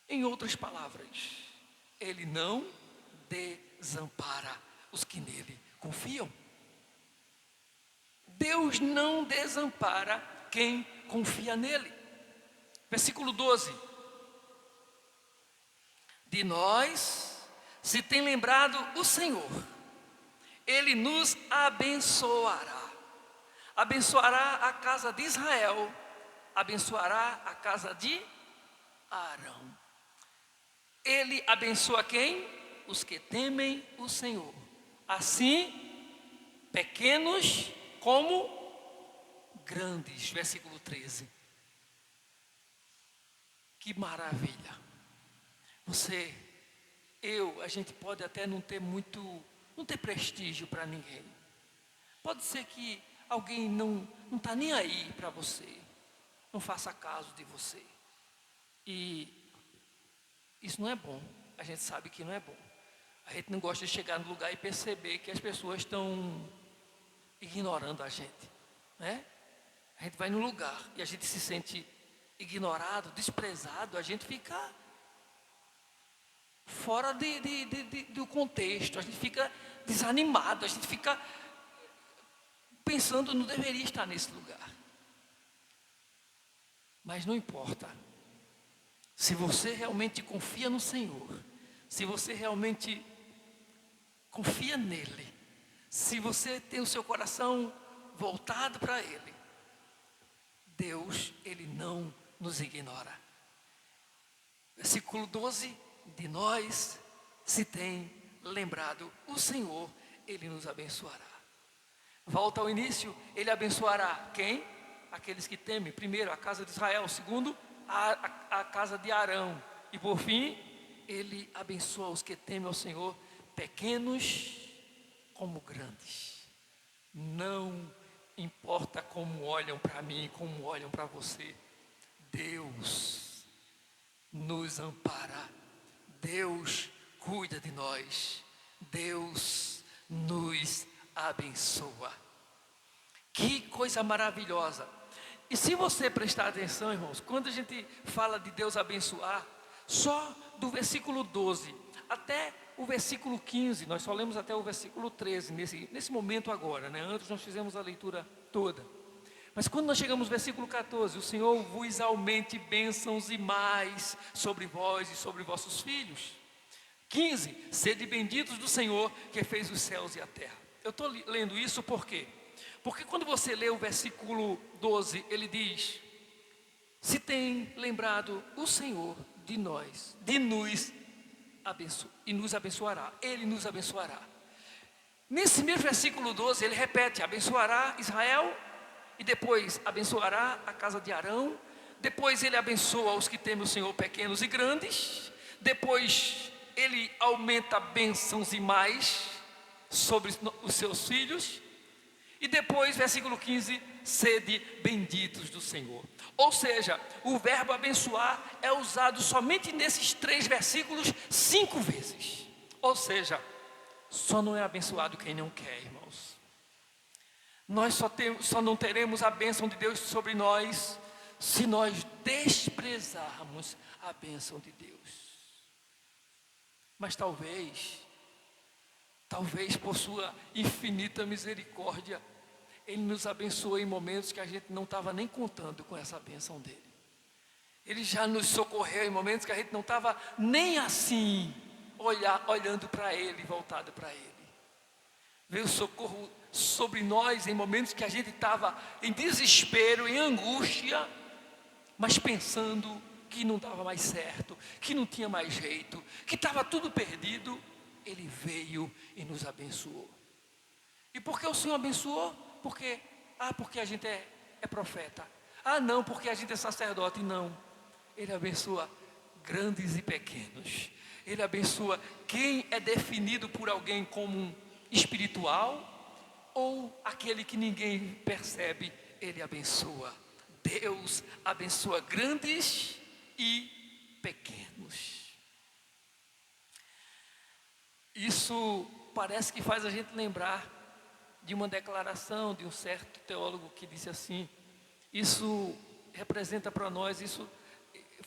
Speaker 7: Em outras palavras, Ele não desampara os que nele confiam. Deus não desampara quem confia nele. Versículo 12. De nós se tem lembrado o Senhor, Ele nos abençoará. Abençoará a casa de Israel, abençoará a casa de Arão. Ele abençoa quem? Os que temem o Senhor. Assim, pequenos como grandes. Versículo 13. Que maravilha. Você, a gente pode até não ter prestígio para ninguém. Pode ser que alguém não está nem aí para você, não faça caso de você. E isso não é bom, a gente sabe que não é bom. A gente não gosta de chegar no lugar e perceber que as pessoas estão ignorando a gente, né? A gente vai no lugar e a gente se sente ignorado, desprezado, a gente fica fora do contexto, a gente fica desanimado, a gente fica pensando, não deveria estar nesse lugar. Mas não importa. Se você realmente confia no Senhor, se você realmente confia nele, se você tem o seu coração voltado para Ele, Deus, Ele não nos ignora. Versículo 12, de nós se tem lembrado o Senhor, Ele nos abençoará. Volta ao início, Ele abençoará quem? Aqueles que temem. Primeiro, a casa de Israel. Segundo, a casa de Arão. E por fim, Ele abençoa os que temem ao Senhor, pequenos como grandes. Não importa como olham para mim, como olham para você, Deus nos ampara, Deus cuida de nós, Deus nos abençoa. Que coisa maravilhosa! E se você prestar atenção, irmãos, quando a gente fala de Deus abençoar, só do versículo 12 até o versículo 15, nós só lemos até o versículo 13, nesse momento agora, né? Antes nós fizemos a leitura toda. Mas quando nós chegamos no versículo 14, o Senhor vos aumente bênçãos e mais sobre vós e sobre vossos filhos. 15, sede benditos do Senhor que fez os céus e a terra. Eu estou lendo isso por quê? Porque quando você lê o versículo 12, ele diz: se tem lembrado o Senhor de nós, e nos abençoará, Ele nos abençoará. Nesse mesmo versículo 12, ele repete: abençoará Israel, e depois abençoará a casa de Arão, depois ele abençoa os que temem o Senhor, pequenos e grandes, depois ele aumenta bênçãos e mais sobre os seus filhos, e depois, versículo 15, sede benditos do Senhor. Ou seja, o verbo abençoar é usado somente nesses 3 versículos 5 vezes. Ou seja, só não é abençoado quem não quer, irmãos. Nós só não teremos a bênção de Deus sobre nós se nós desprezarmos a bênção de Deus. Mas talvez por sua infinita misericórdia, Ele nos abençoe em momentos que a gente não estava nem contando com essa bênção dEle. Ele já nos socorreu em momentos que a gente não estava nem assim olhando para Ele, voltado para Ele. Veio socorro sobre nós em momentos que a gente estava em desespero, em angústia, mas pensando que não dava mais certo, que não tinha mais jeito, que estava tudo perdido. Ele veio e nos abençoou. E por que o Senhor abençoou? Porque Ah, porque a gente é profeta. Ah, não, porque a gente é sacerdote. Não. Ele abençoa grandes e pequenos. Ele abençoa quem é definido por alguém como um espiritual ou aquele que ninguém percebe. Ele abençoa. Deus abençoa grandes e pequenos. Isso parece que faz a gente lembrar de uma declaração de um certo teólogo que disse assim: isso representa para nós, isso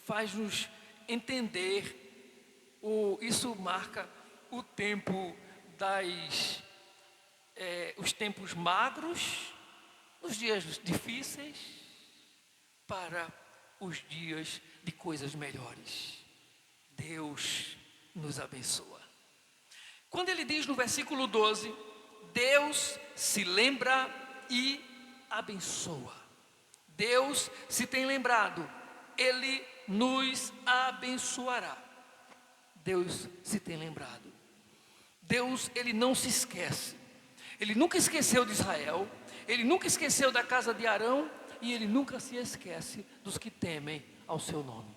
Speaker 7: faz-nos entender, isso marca o tempo os tempos magros, os dias difíceis, para os dias de coisas melhores. Deus nos abençoa. Quando ele diz no versículo 12, Deus se lembra e abençoa. Deus se tem lembrado, Ele nos abençoará. Deus se tem lembrado. Deus, Ele não se esquece. Ele nunca esqueceu de Israel, Ele nunca esqueceu da casa de Arão, e Ele nunca se esquece dos que temem ao seu nome.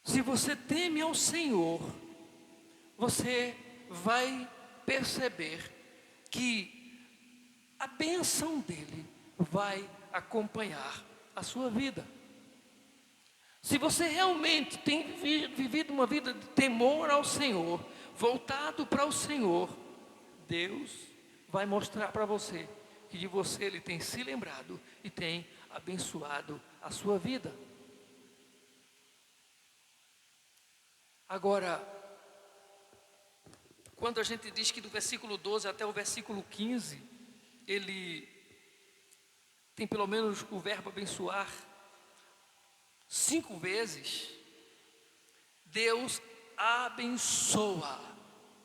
Speaker 7: Se você teme ao Senhor, você vai perceber que a bênção dele vai acompanhar a sua vida. Se você realmente tem vivido uma vida de temor ao Senhor, voltado para o Senhor, Deus vai mostrar para você que de você Ele tem se lembrado e tem abençoado a sua vida. Agora, quando a gente diz que do versículo 12 até o versículo 15, ele tem pelo menos o verbo abençoar 5 vezes, Deus abençoa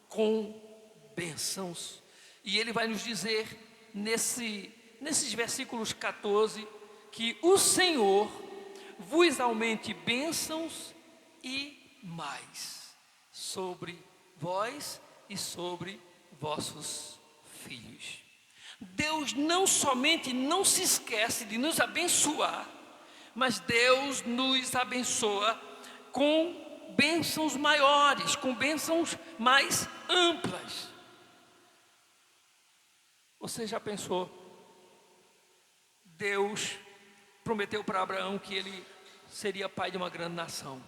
Speaker 7: com bênçãos. E ele vai nos dizer nesses versículos 14, que o Senhor vos aumente bênçãos e mais sobre vós e sobre vossos filhos. Deus não somente não se esquece de nos abençoar, mas Deus nos abençoa com bênçãos maiores, com bênçãos mais amplas. Você já pensou? Deus prometeu para Abraão que ele seria pai de uma grande nação.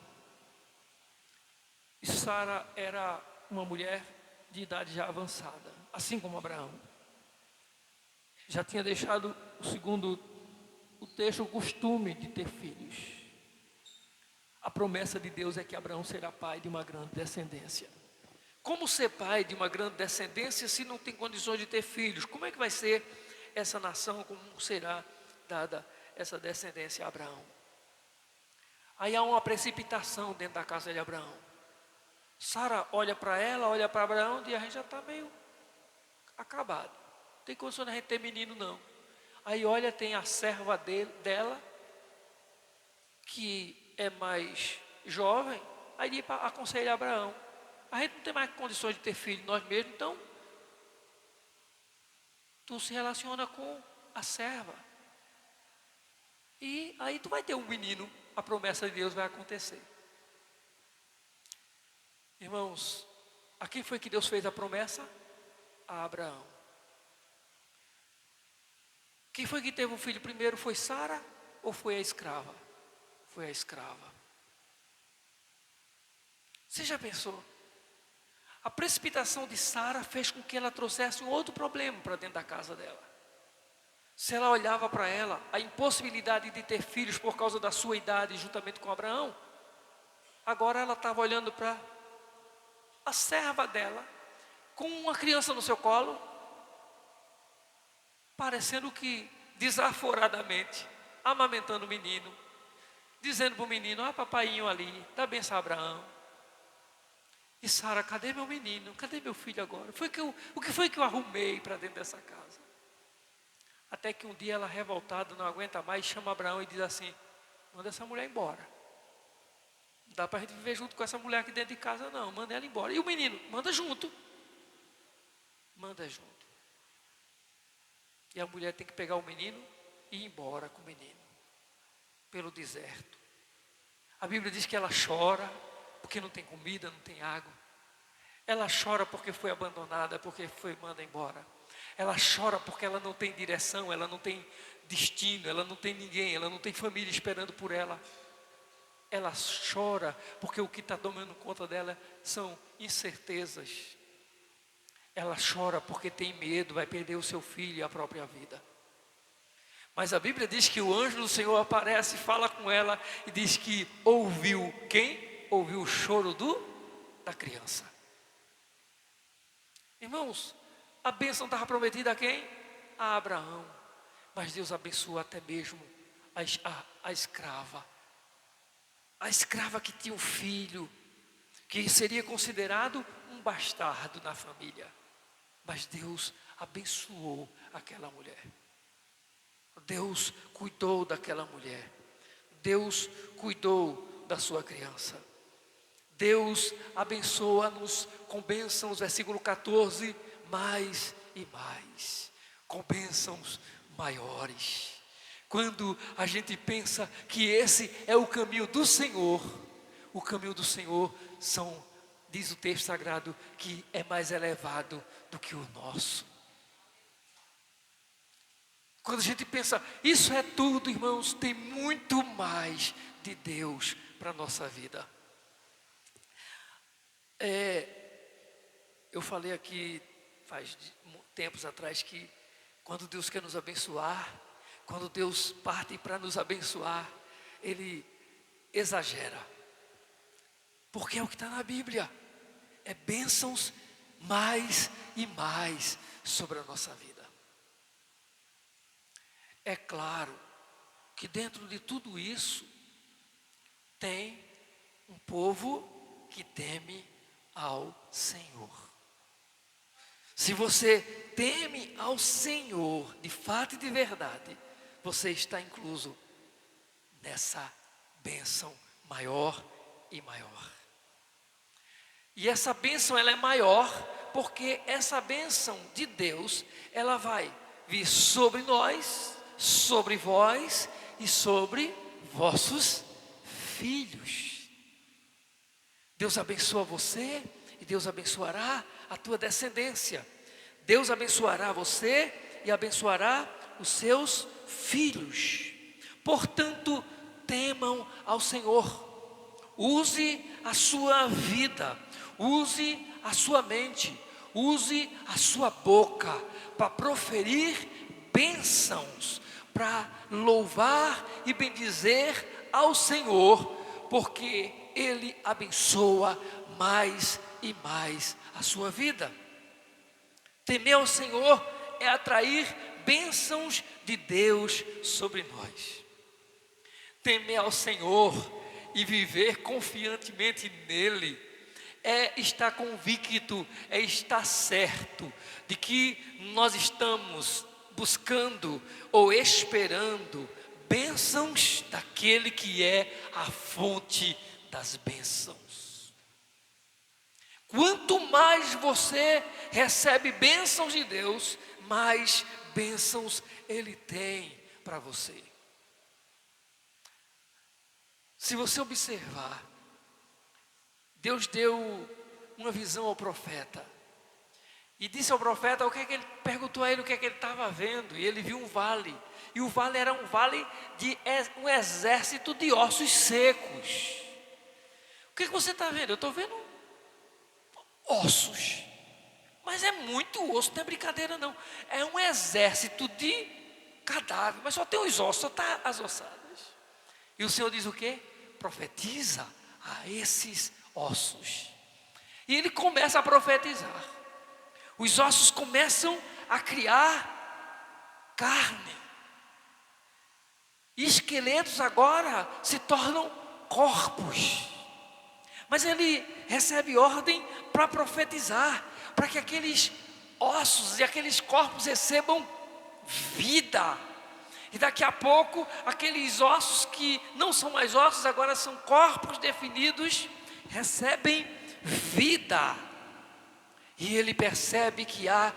Speaker 7: E Sara era uma mulher de idade já avançada, assim como Abraão. Já tinha deixado, segundo o texto, o costume de ter filhos. A promessa de Deus é que Abraão será pai de uma grande descendência. Como ser pai de uma grande descendência se não tem condições de ter filhos? Como é que vai ser essa nação? Como será dada essa descendência a Abraão? Aí há uma precipitação dentro da casa de Abraão. Sara olha para ela, olha para Abraão e a gente já está meio acabado. Não tem condição de a gente ter menino não. Aí olha, tem a serva dela, que é mais jovem, aí aconselha Abraão: a gente não tem mais condições de ter filho nós mesmos, então tu se relaciona com a serva. E aí tu vai ter um menino, a promessa de Deus vai acontecer. Irmãos, a quem foi que Deus fez a promessa? A Abraão. Quem foi que teve o filho primeiro? Foi Sara ou foi a escrava? Foi a escrava. Você já pensou? A precipitação de Sara fez com que ela trouxesse um outro problema para dentro da casa dela. Se ela olhava para ela, a impossibilidade de ter filhos por causa da sua idade juntamente com Abraão, agora ela estava olhando para a serva dela, com uma criança no seu colo, parecendo que desaforadamente, amamentando o menino, dizendo para o menino: ah, papaiinho ali, dá benção a Abraão. E Sara: cadê meu menino? Cadê meu filho agora? O que foi que eu arrumei para dentro dessa casa? Até que um dia ela, revoltada, não aguenta mais, chama Abraão e diz assim: manda essa mulher embora. Não dá para a gente viver junto com essa mulher aqui dentro de casa não, manda ela embora. E o menino? Manda junto. Manda junto. E a mulher tem que pegar o menino e ir embora com o menino pelo deserto. A Bíblia diz que ela chora porque não tem comida, não tem água. Ela chora porque foi abandonada, porque foi mandada embora. Ela chora porque ela não tem direção, ela não tem destino, ela não tem ninguém, ela não tem família esperando por ela. Ela chora porque o que está tomando conta dela são incertezas. Ela chora porque tem medo, vai perder o seu filho e a própria vida. Mas a Bíblia diz que o anjo do Senhor aparece, fala com ela e diz que ouviu quem? Ouviu o choro da criança. Irmãos, a bênção estava prometida a quem? A Abraão. Mas Deus abençoou até mesmo a escrava. A escrava que tinha um filho, que seria considerado um bastardo na família. Mas Deus abençoou aquela mulher. Deus cuidou daquela mulher. Deus cuidou da sua criança. Deus abençoa-nos com bênçãos, versículo 14, mais e mais, com bênçãos maiores. Quando a gente pensa que esse é o caminho do Senhor diz o texto sagrado, que é mais elevado do que o nosso. Quando a gente pensa, isso é tudo, irmãos, tem muito mais de Deus para a nossa vida. Eu falei aqui, faz tempos atrás, que quando Deus quer nos abençoar, quando Deus parte para nos abençoar, Ele exagera. Porque é o que está na Bíblia. É bênçãos mais e mais sobre a nossa vida. É claro que dentro de tudo isso, tem um povo que teme ao Senhor. Se você teme ao Senhor, de fato e de verdade, você está incluso nessa bênção maior e maior. E essa bênção, ela é maior, porque essa bênção de Deus, ela vai vir sobre nós, sobre vós e sobre vossos filhos. Deus abençoa você e Deus abençoará a tua descendência. Deus abençoará você e abençoará os seus filhos. Portanto, temam ao Senhor. Use a sua vida, use a sua mente, use a sua boca para proferir bênçãos, para louvar e bendizer ao Senhor, porque Ele abençoa mais e mais a sua vida. Temer ao Senhor é atrair bênçãos de Deus sobre nós. Temer ao Senhor e viver confiantemente nele é estar convicto, é estar certo de que nós estamos buscando ou esperando bênçãos daquele que é a fonte das bênçãos. Quanto mais você recebe bênçãos de Deus, mais bênçãos Ele tem para você. Se você observar, Deus deu uma visão ao profeta. E disse ao profeta, ele perguntou a ele o que é que ele estava vendo. E ele viu um vale. E o vale era um vale de um exército de ossos secos. O que você está vendo? Eu estou vendo ossos. Mas é muito osso, não é brincadeira não. É um exército de cadáver, mas só tem os ossos, só está as ossadas. E o Senhor diz o quê? Profetiza a esses ossos. E ele começa a profetizar. Os ossos começam a criar carne. E esqueletos agora se tornam corpos. Mas ele recebe ordem para profetizar, para que aqueles ossos e aqueles corpos recebam vida. E daqui a pouco, aqueles ossos que não são mais ossos, agora são corpos definidos, recebem vida. E ele percebe que há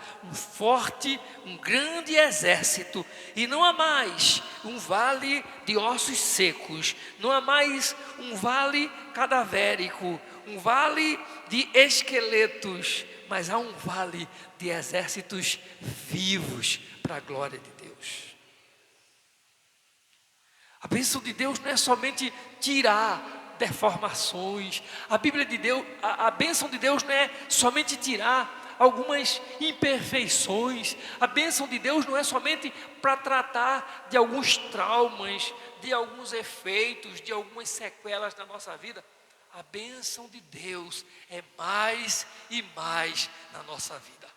Speaker 7: um grande exército, e não há mais um vale de ossos secos, não há mais um vale cadavérico, um vale de esqueletos, mas há um vale de exércitos vivos para a glória de Deus. A bênção de Deus não é somente tirar deformações. A bênção de Deus não é somente tirar algumas imperfeições. A bênção de Deus não é somente para tratar de alguns traumas, de alguns efeitos, de algumas sequelas na nossa vida. A bênção de Deus é mais e mais na nossa vida.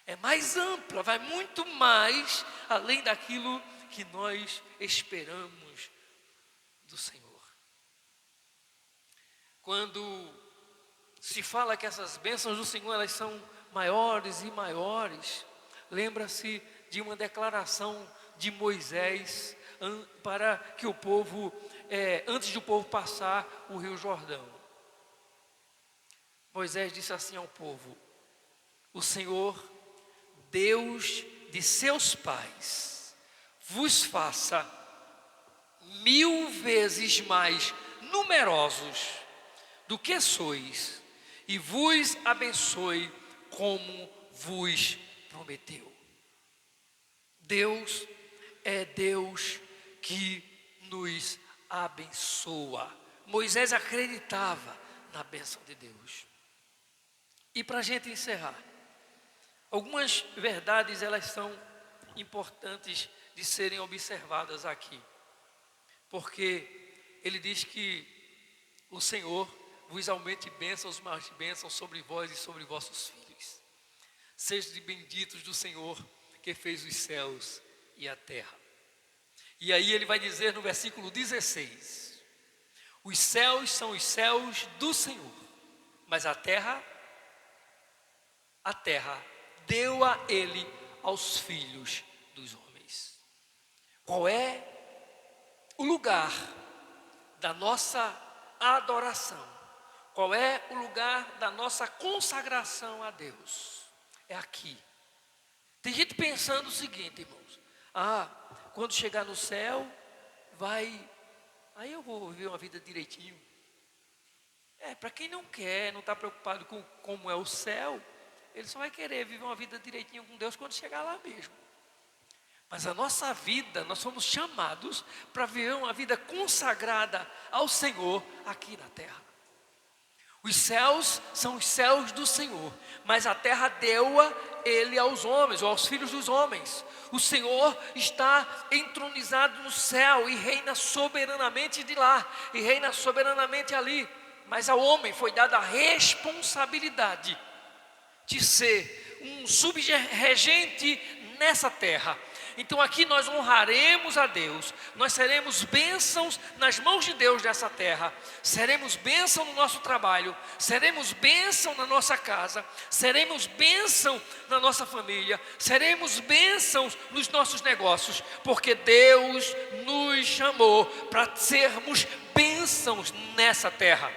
Speaker 7: É mais ampla, vai muito mais além daquilo que nós esperamos do Senhor. Quando se fala que essas bênçãos do Senhor, elas são maiores e maiores, lembra-se de uma declaração de Moisés para que o povo, antes de o povo passar o Rio Jordão. Moisés disse assim ao povo: o Senhor, Deus de seus pais, vos faça 1000 vezes mais numerosos do que sois, e vos abençoe como vos prometeu. Deus é Deus que nos abençoa. Moisés acreditava na bênção de Deus. E para a gente encerrar, algumas verdades, elas são importantes de serem observadas aqui, porque ele diz que o Senhor vos aumente bênçãos, mais bênçãos sobre vós e sobre vossos filhos. Sejam benditos do Senhor que fez os céus e a terra. E aí ele vai dizer no versículo 16: os céus são os céus do Senhor, mas a terra deu a ele aos filhos dos homens. Qual é o lugar da nossa adoração? Qual é o lugar da nossa consagração a Deus? É aqui. Tem gente pensando o seguinte, irmãos: quando chegar no céu, aí eu vou viver uma vida direitinho. Para quem não quer, não está preocupado com como é o céu, ele só vai querer viver uma vida direitinho com Deus quando chegar lá mesmo. Mas a nossa vida, nós somos chamados para viver uma vida consagrada ao Senhor aqui na terra. Os céus são os céus do Senhor, mas a terra deu-a ele aos homens, ou aos filhos dos homens. O Senhor está entronizado no céu e reina soberanamente de lá, e reina soberanamente ali. Mas ao homem foi dada a responsabilidade de ser um subregente nessa terra. Então aqui nós honraremos a Deus, nós seremos bênçãos nas mãos de Deus dessa terra, seremos bênção no nosso trabalho, seremos bênção na nossa casa, seremos bênção na nossa família, seremos bênçãos nos nossos negócios, porque Deus nos chamou para sermos bênçãos nessa terra.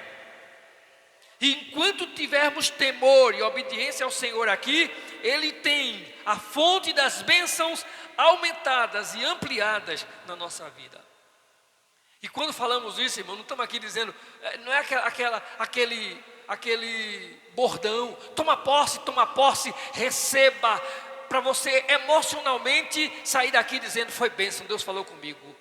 Speaker 7: E enquanto tivermos temor e obediência ao Senhor aqui, Ele tem a fonte das bênçãos aumentadas e ampliadas na nossa vida. E quando falamos isso, irmão, não estamos aqui dizendo, não é aquele bordão, toma posse, receba, para você emocionalmente sair daqui dizendo, foi bênção, Deus falou comigo.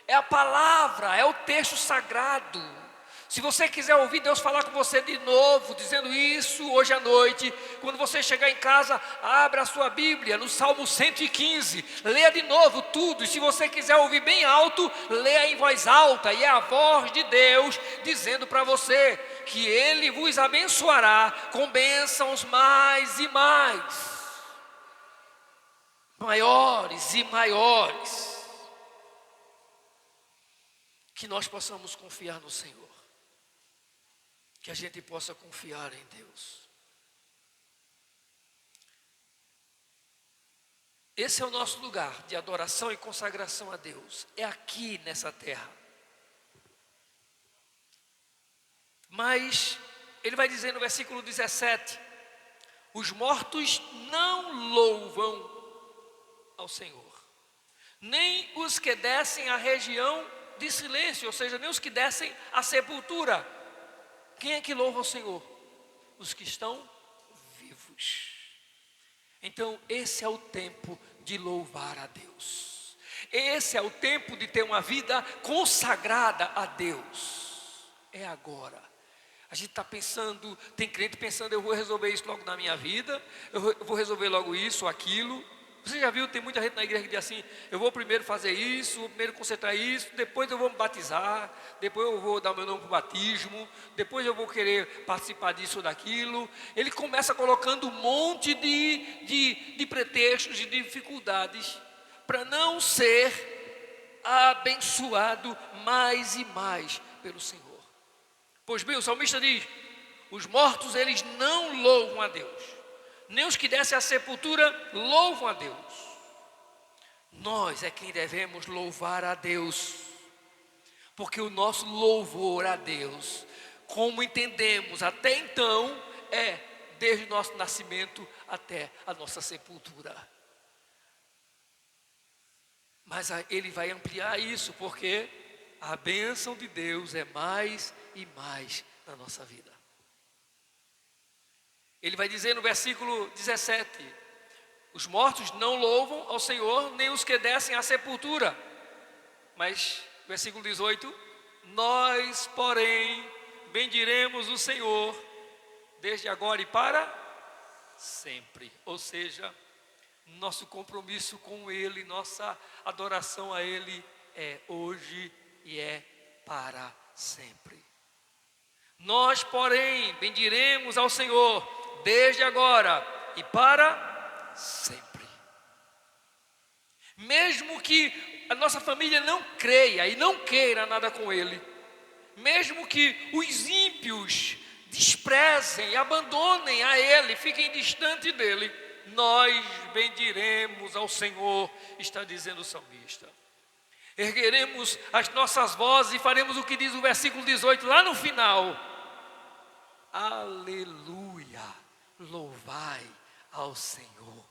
Speaker 7: É a palavra, é o texto sagrado. Se você quiser ouvir Deus falar com você de novo, dizendo isso hoje à noite, quando você chegar em casa, abra a sua Bíblia no Salmo 115, leia de novo tudo. E se você quiser ouvir bem alto, leia em voz alta. E é a voz de Deus dizendo para você que Ele vos abençoará com bênçãos mais e mais, maiores e maiores. Que nós possamos confiar no Senhor. Que a gente possa confiar em Deus. Esse é o nosso lugar de adoração e consagração a Deus. É aqui nessa terra. Mas ele vai dizer no versículo 17 Os mortos não louvam ao Senhor, nem os que descem à região de silêncio, ou seja, nem os que descem à sepultura. Quem é que louva ao Senhor? Os que estão vivos. Então esse é o tempo de louvar a Deus. Esse é o tempo de ter uma vida consagrada a Deus. É agora. A gente está pensando, tem crente pensando, eu vou resolver isso logo na minha vida, eu vou resolver logo isso ou aquilo. Você já viu, tem muita gente na igreja que diz assim, eu vou primeiro fazer isso, vou primeiro concentrar isso, depois eu vou me batizar, depois eu vou dar o meu nome para o batismo, depois eu vou querer participar disso ou daquilo. Ele começa colocando um monte de pretextos, de dificuldades, para não ser abençoado mais e mais pelo Senhor. Pois bem, o salmista diz, os mortos eles não louvam a Deus, nem os que descem à sepultura louvam a Deus. Nós é quem devemos louvar a Deus, porque o nosso louvor a Deus, como entendemos até então, é desde o nosso nascimento até a nossa sepultura. Mas ele vai ampliar isso, porque a bênção de Deus é mais e mais na nossa vida. Ele vai dizer no versículo 17, os mortos não louvam ao Senhor, nem os que descem à sepultura. Mas, versículo 18, nós, porém, bendiremos o Senhor, desde agora e para sempre. Ou seja, nosso compromisso com Ele, nossa adoração a Ele é hoje e é para sempre. Nós, porém, bendiremos ao Senhor, desde agora e para sempre. Mesmo que a nossa família não creia e não queira nada com Ele, mesmo que os ímpios desprezem e abandonem a Ele, fiquem distante dEle, nós bendiremos ao Senhor, está dizendo o salmista. Ergueremos as nossas vozes e faremos o que diz o versículo 18 lá no final. Aleluia! Louvai ao Senhor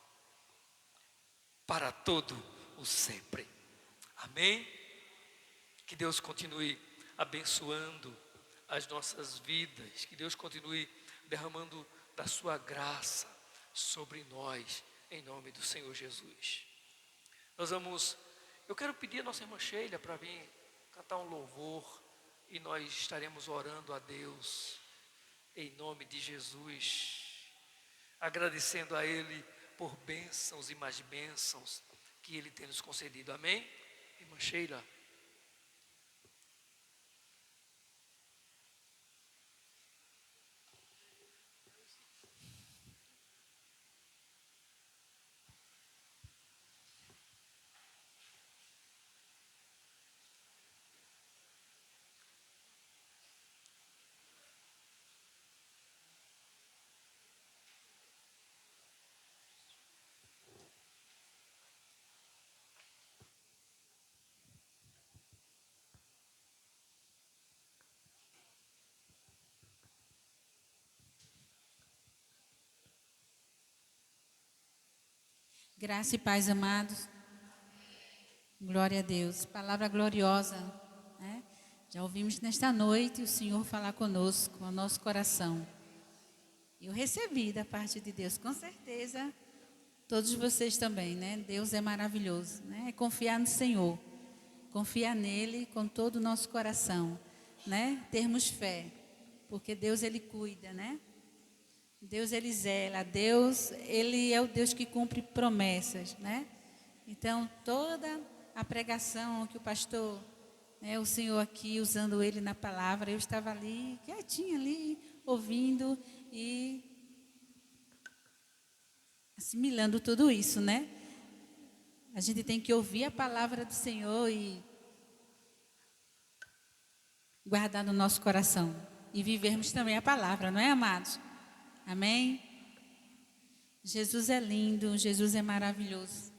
Speaker 7: para todo o sempre. Amém? Que Deus continue abençoando as nossas vidas, que Deus continue derramando da sua graça sobre nós, em nome do Senhor Jesus. Eu quero pedir a nossa irmã Sheila para vir cantar um louvor e nós estaremos orando a Deus em nome de Jesus, agradecendo a Ele por bênçãos e mais bênçãos que Ele tem nos concedido. Amém? Irmã Sheila.
Speaker 1: Graça e paz, amados. Glória a Deus. Palavra gloriosa, né? Já ouvimos nesta noite o Senhor falar conosco, ao nosso coração. Eu recebi da parte de Deus, com certeza, todos vocês também, né? Deus é maravilhoso, né? É confiar no Senhor, confiar nele com todo o nosso coração, né? Termos fé, porque Deus, Ele cuida, né? Deus, Ele zela, Deus, Ele é o Deus que cumpre promessas, né? Então, toda a pregação que o pastor, né, o Senhor aqui, usando Ele na palavra, eu estava ali, quietinha ali, ouvindo e assimilando tudo isso, né? A gente tem que ouvir a palavra do Senhor e guardar no nosso coração e vivermos também a palavra, não é, amados? Amém? Jesus é lindo, Jesus é maravilhoso.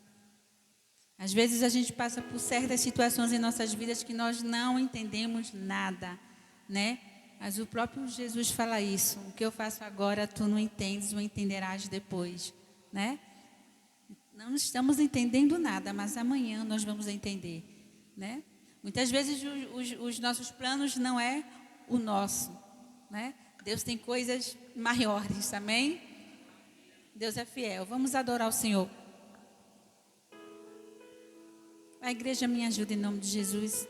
Speaker 1: Às vezes a gente passa por certas situações em nossas vidas que nós não entendemos nada, né?
Speaker 8: Mas o próprio Jesus fala isso. O que eu faço agora, tu não entendes, ou entenderás depois, né? Não estamos entendendo nada, mas amanhã nós vamos entender, né? Muitas vezes os nossos planos não é o nosso, né? Deus tem coisas maiores, amém? Deus é fiel. Vamos adorar o Senhor. A igreja me ajuda em nome de Jesus.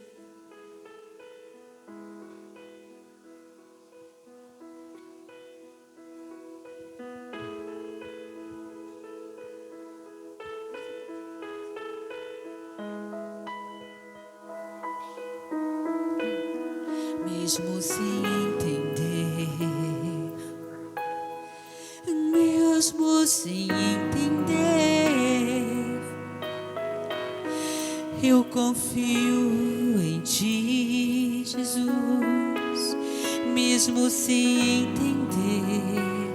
Speaker 9: Mesmo sem entender, mesmo sem entender, eu confio em Ti, Jesus. Mesmo sem entender,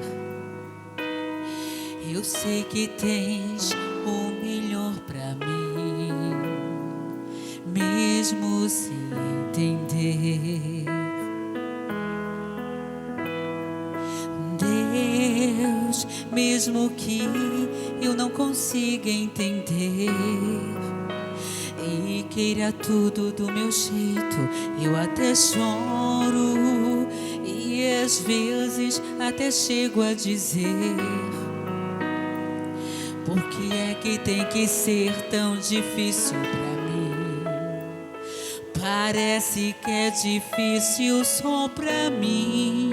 Speaker 9: eu sei que Tens o melhor para mim. Mesmo sem entender, Deus, mesmo que eu não consiga entender e queira tudo do meu jeito, eu até choro e às vezes até chego a dizer: por que é que tem que ser tão difícil pra mim? Parece que é difícil só pra mim.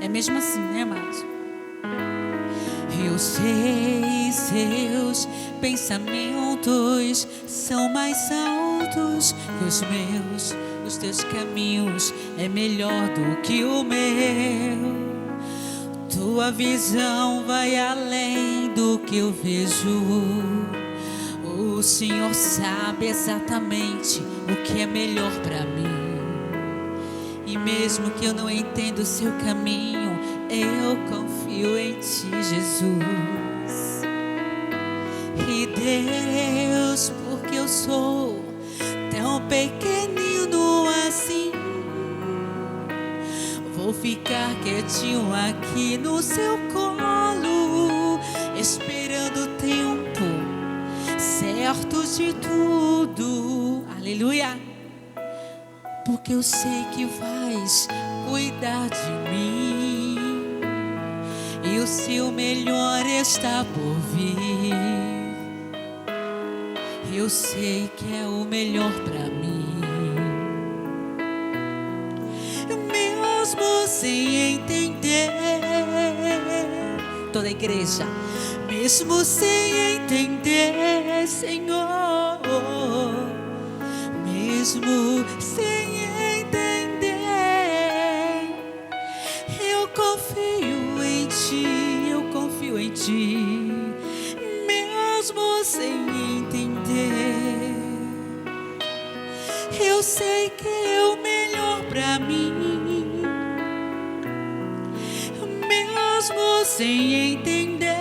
Speaker 9: É mesmo assim, né, amados? Eu sei, seus pensamentos são mais altos que os meus. Os teus caminhos é melhor do que o meu. Tua visão vai além do que eu vejo. O Senhor sabe exatamente o que é melhor para mim. E mesmo que eu não entenda o seu caminho, eu confio em Ti, Jesus. E Deus, porque eu sou tão pequenino assim, vou ficar quietinho aqui no seu colo, esperando o tempo certo de tudo. Aleluia. Porque eu sei que vais cuidar de mim e o seu melhor está por vir. Eu sei que é o melhor para mim. Mesmo sem entender, toda a igreja, mesmo sem entender, Senhor, mesmo sem entender, eu confio em Ti, eu confio em Ti. Mesmo sem entender, eu sei que é o melhor pra mim. Mesmo sem entender,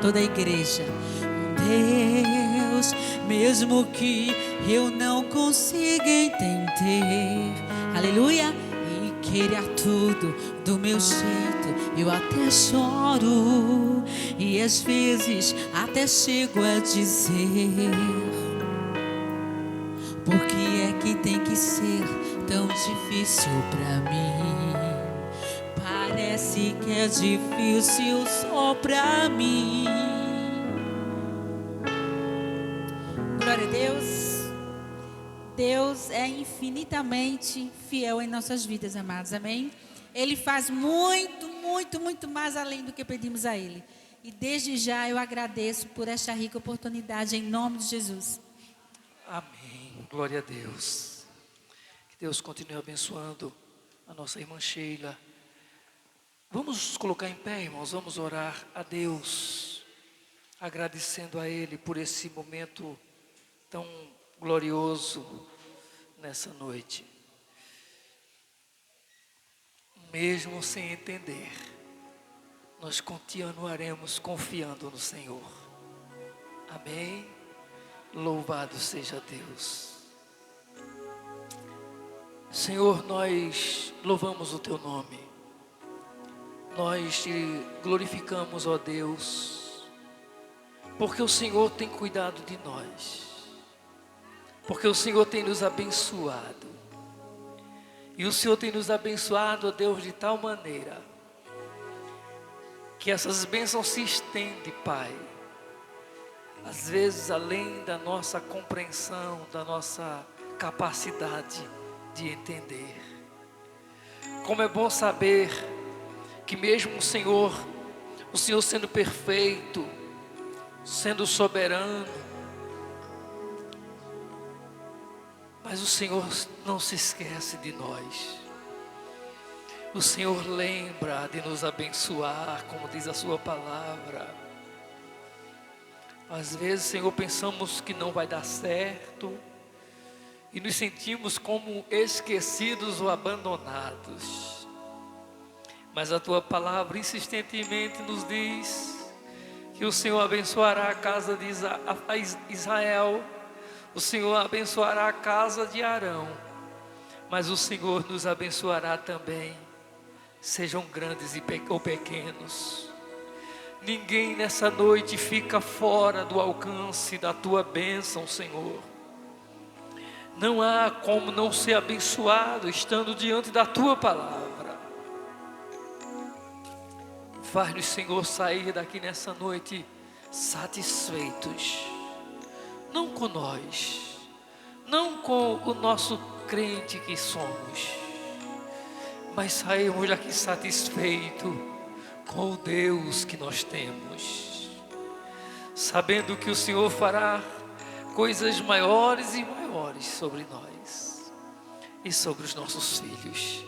Speaker 9: toda a igreja, Deus, mesmo que eu não consiga entender, aleluia, e queira tudo do meu jeito, eu até choro e às vezes até chego a dizer: por que é que tem que ser tão difícil pra mim? Parece que é difícil só pra mim. Glória a Deus. Deus é infinitamente fiel em nossas vidas, amados, amém? Ele faz muito, muito, muito mais além do que pedimos a Ele. E desde já eu agradeço por esta rica oportunidade em nome de Jesus.
Speaker 7: Amém. Glória a Deus. Que Deus continue abençoando a nossa irmã Sheila. Vamos nos colocar em pé, irmãos. Vamos orar a Deus, agradecendo a Ele por esse momento tão glorioso nessa noite. Mesmo sem entender, nós continuaremos confiando no Senhor. Amém? Louvado seja Deus. Senhor, nós louvamos o Teu nome. Nós Te glorificamos, ó Deus, porque o Senhor tem cuidado de nós. Porque o Senhor tem nos abençoado. E o Senhor tem nos abençoado, ó Deus, de tal maneira que essas bênçãos se estendem, Pai, às vezes além da nossa compreensão, da nossa capacidade de entender. Como é bom saber que mesmo o Senhor sendo perfeito, sendo soberano, mas o Senhor não se esquece de nós. O Senhor lembra de nos abençoar, como diz a sua palavra. Às vezes, Senhor, pensamos que não vai dar certo e nos sentimos como esquecidos ou abandonados. Mas a tua palavra insistentemente nos diz que o Senhor abençoará a casa de Israel, o Senhor abençoará a casa de Arão, mas o Senhor nos abençoará também, sejam grandes ou pequenos. Ninguém nessa noite fica fora do alcance da tua bênção, Senhor. Não há como não ser abençoado estando diante da tua palavra. Faz-nos, Senhor, sair daqui nessa noite satisfeitos, não com nós, não com o nosso crente que somos, mas saímos daqui satisfeitos com o Deus que nós temos, sabendo que o Senhor fará coisas maiores e maiores sobre nós e sobre os nossos filhos.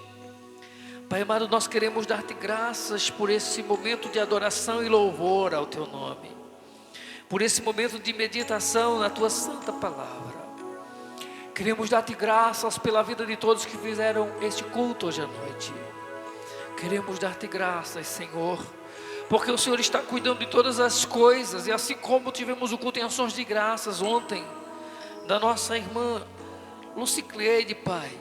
Speaker 7: Pai amado, nós queremos dar-te graças por esse momento de adoração e louvor ao teu nome, por esse momento de meditação na tua santa palavra. Queremos dar-te graças pela vida de todos que fizeram este culto hoje à noite. Queremos dar-te graças, Senhor, porque o Senhor está cuidando de todas as coisas. E assim como tivemos o culto em ações de graças ontem, da nossa irmã Lucicleide, Pai,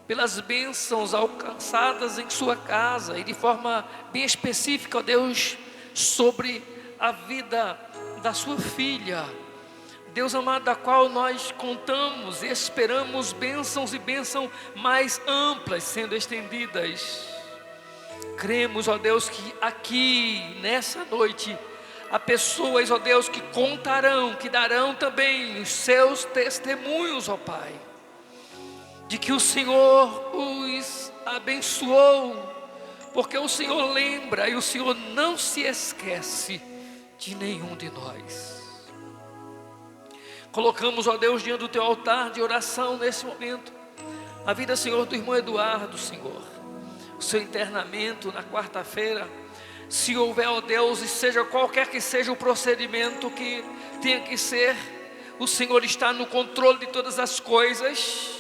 Speaker 7: pelas bênçãos alcançadas em sua casa, e de forma bem específica, ó Deus, sobre a vida da sua filha, Deus amado, da qual nós contamos e esperamos bênçãos e bênçãos mais amplas sendo estendidas. Cremos, ó Deus, que aqui, nessa noite, há pessoas, ó Deus, que contarão, que darão também os seus testemunhos, ó Pai, de que o Senhor os abençoou, porque o Senhor lembra e o Senhor não se esquece de nenhum de nós. Colocamos, ó Deus, diante do teu altar de oração nesse momento a vida, Senhor, do irmão Eduardo, Senhor, o seu internamento na quarta-feira. Se houver, ó Deus, e seja qualquer que seja o procedimento que tenha que ser, o Senhor está no controle de todas as coisas,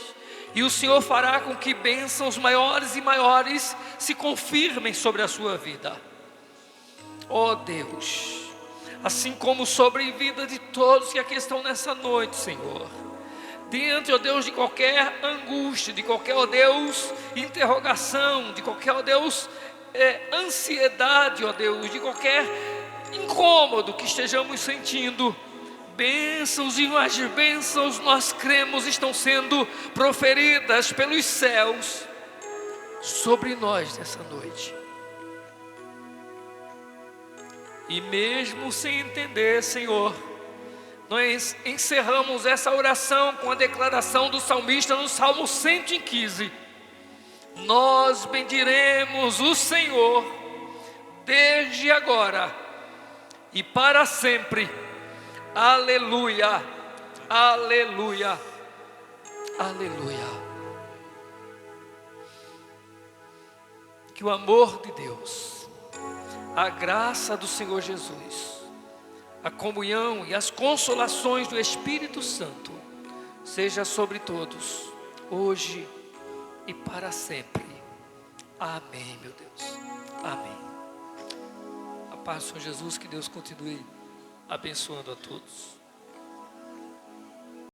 Speaker 7: e o Senhor fará com que bênçãos maiores e maiores se confirmem sobre a sua vida. Ó Deus, assim como sobre a vida de todos que aqui estão nessa noite, Senhor, diante, ó Deus, de qualquer angústia, de qualquer, ó Deus, interrogação, de qualquer, ó Deus, ansiedade, ó Deus, de qualquer incômodo que estejamos sentindo, bênçãos e mais bênçãos nós cremos estão sendo proferidas pelos céus sobre nós nessa noite. E mesmo sem entender, Senhor, nós encerramos essa oração com a declaração do salmista no Salmo 115. Nós bendiremos o Senhor desde agora e para sempre. Aleluia, aleluia, aleluia. Que o amor de Deus, a graça do Senhor Jesus, a comunhão e as consolações do Espírito Santo seja sobre todos, hoje e para sempre. Amém, meu Deus. Amém. A paz do Senhor Jesus, que Deus continue abençoando a todos.